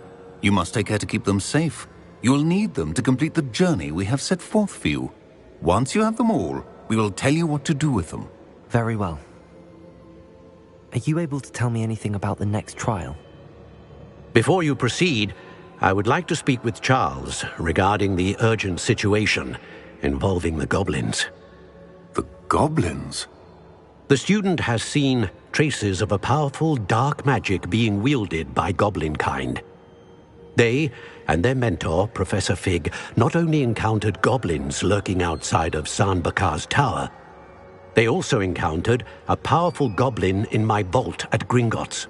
You must take care to keep them safe. You will need them to complete the journey we have set forth for you. Once you have them all, we will tell you what to do with them. Very well. Are you able to tell me anything about the next trial? Before you proceed, I would like to speak with Charles regarding the urgent situation involving the goblins. The goblins? The student has seen traces of a powerful dark magic being wielded by goblin kind. They and their mentor, Professor Fig, not only encountered goblins lurking outside of San Bakar's tower, they also encountered a powerful goblin in my vault at Gringotts.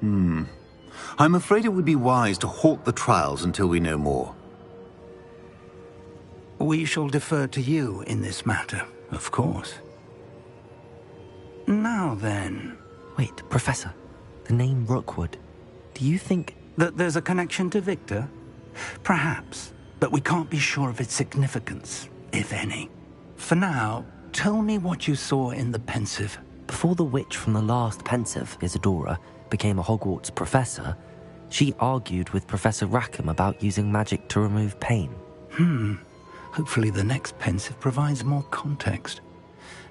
I'm afraid it would be wise to halt the trials until we know more. We shall defer to you in this matter, of course. Now then... Wait, Professor. The name Rookwood. Do you think... that there's a connection to Victor? Perhaps, but we can't be sure of its significance, if any. For now, tell me what you saw in the Pensieve. Before the witch from the last Pensieve, Isadora, became a Hogwarts professor, she argued with Professor Rackham about using magic to remove pain. Hopefully the next Pensieve provides more context.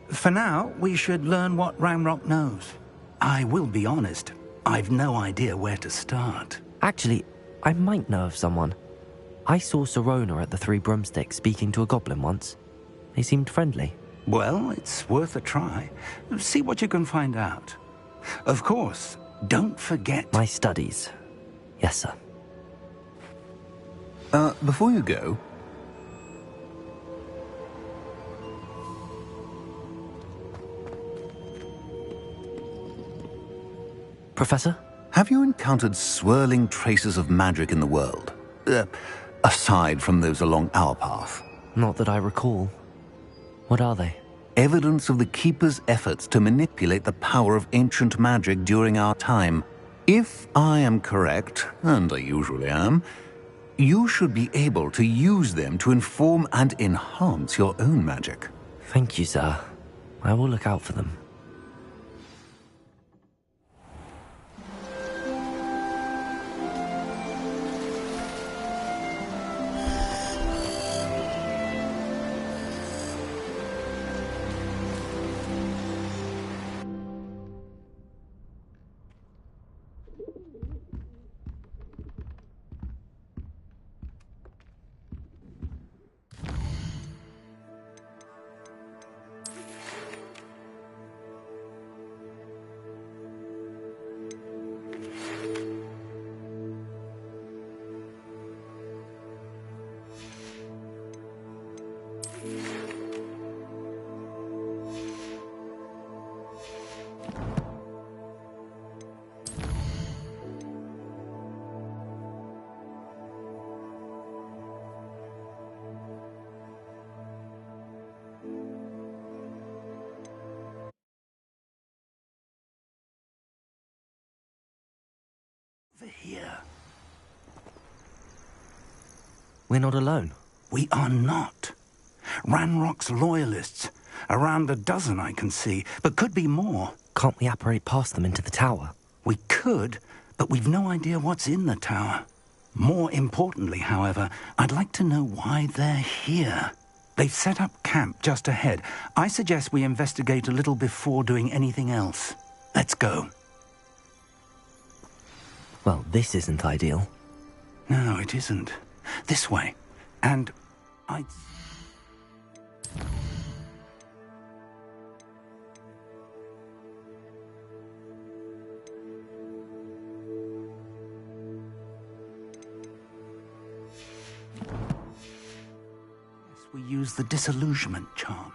For now, we should learn what Ranrock knows. I will be honest, I've no idea where to start. Actually, I might know of someone. I saw Sirona at the Three Broomsticks speaking to a goblin once. They seemed friendly. Well, it's worth a try. See what you can find out. Of course, don't forget... My studies. Yes, sir. Before you go... Professor? Have you encountered swirling traces of magic in the world? Aside from those along our path? Not that I recall. What are they? Evidence of the Keeper's efforts to manipulate the power of ancient magic during our time. If I am correct, and I usually am, you should be able to use them to inform and enhance your own magic. Thank you, sir. I will look out for them. Here. We're not alone. We are not. Ranrock's loyalists. Around a dozen I can see, but could be more. Can't we apparate past them into the tower? We could, but we've no idea what's in the tower. More importantly, however, I'd like to know why they're here. They've set up camp just ahead. I suggest we investigate a little before doing anything else. Let's go. Well, this isn't ideal. No, it isn't. This way. And I... We use the disillusionment charm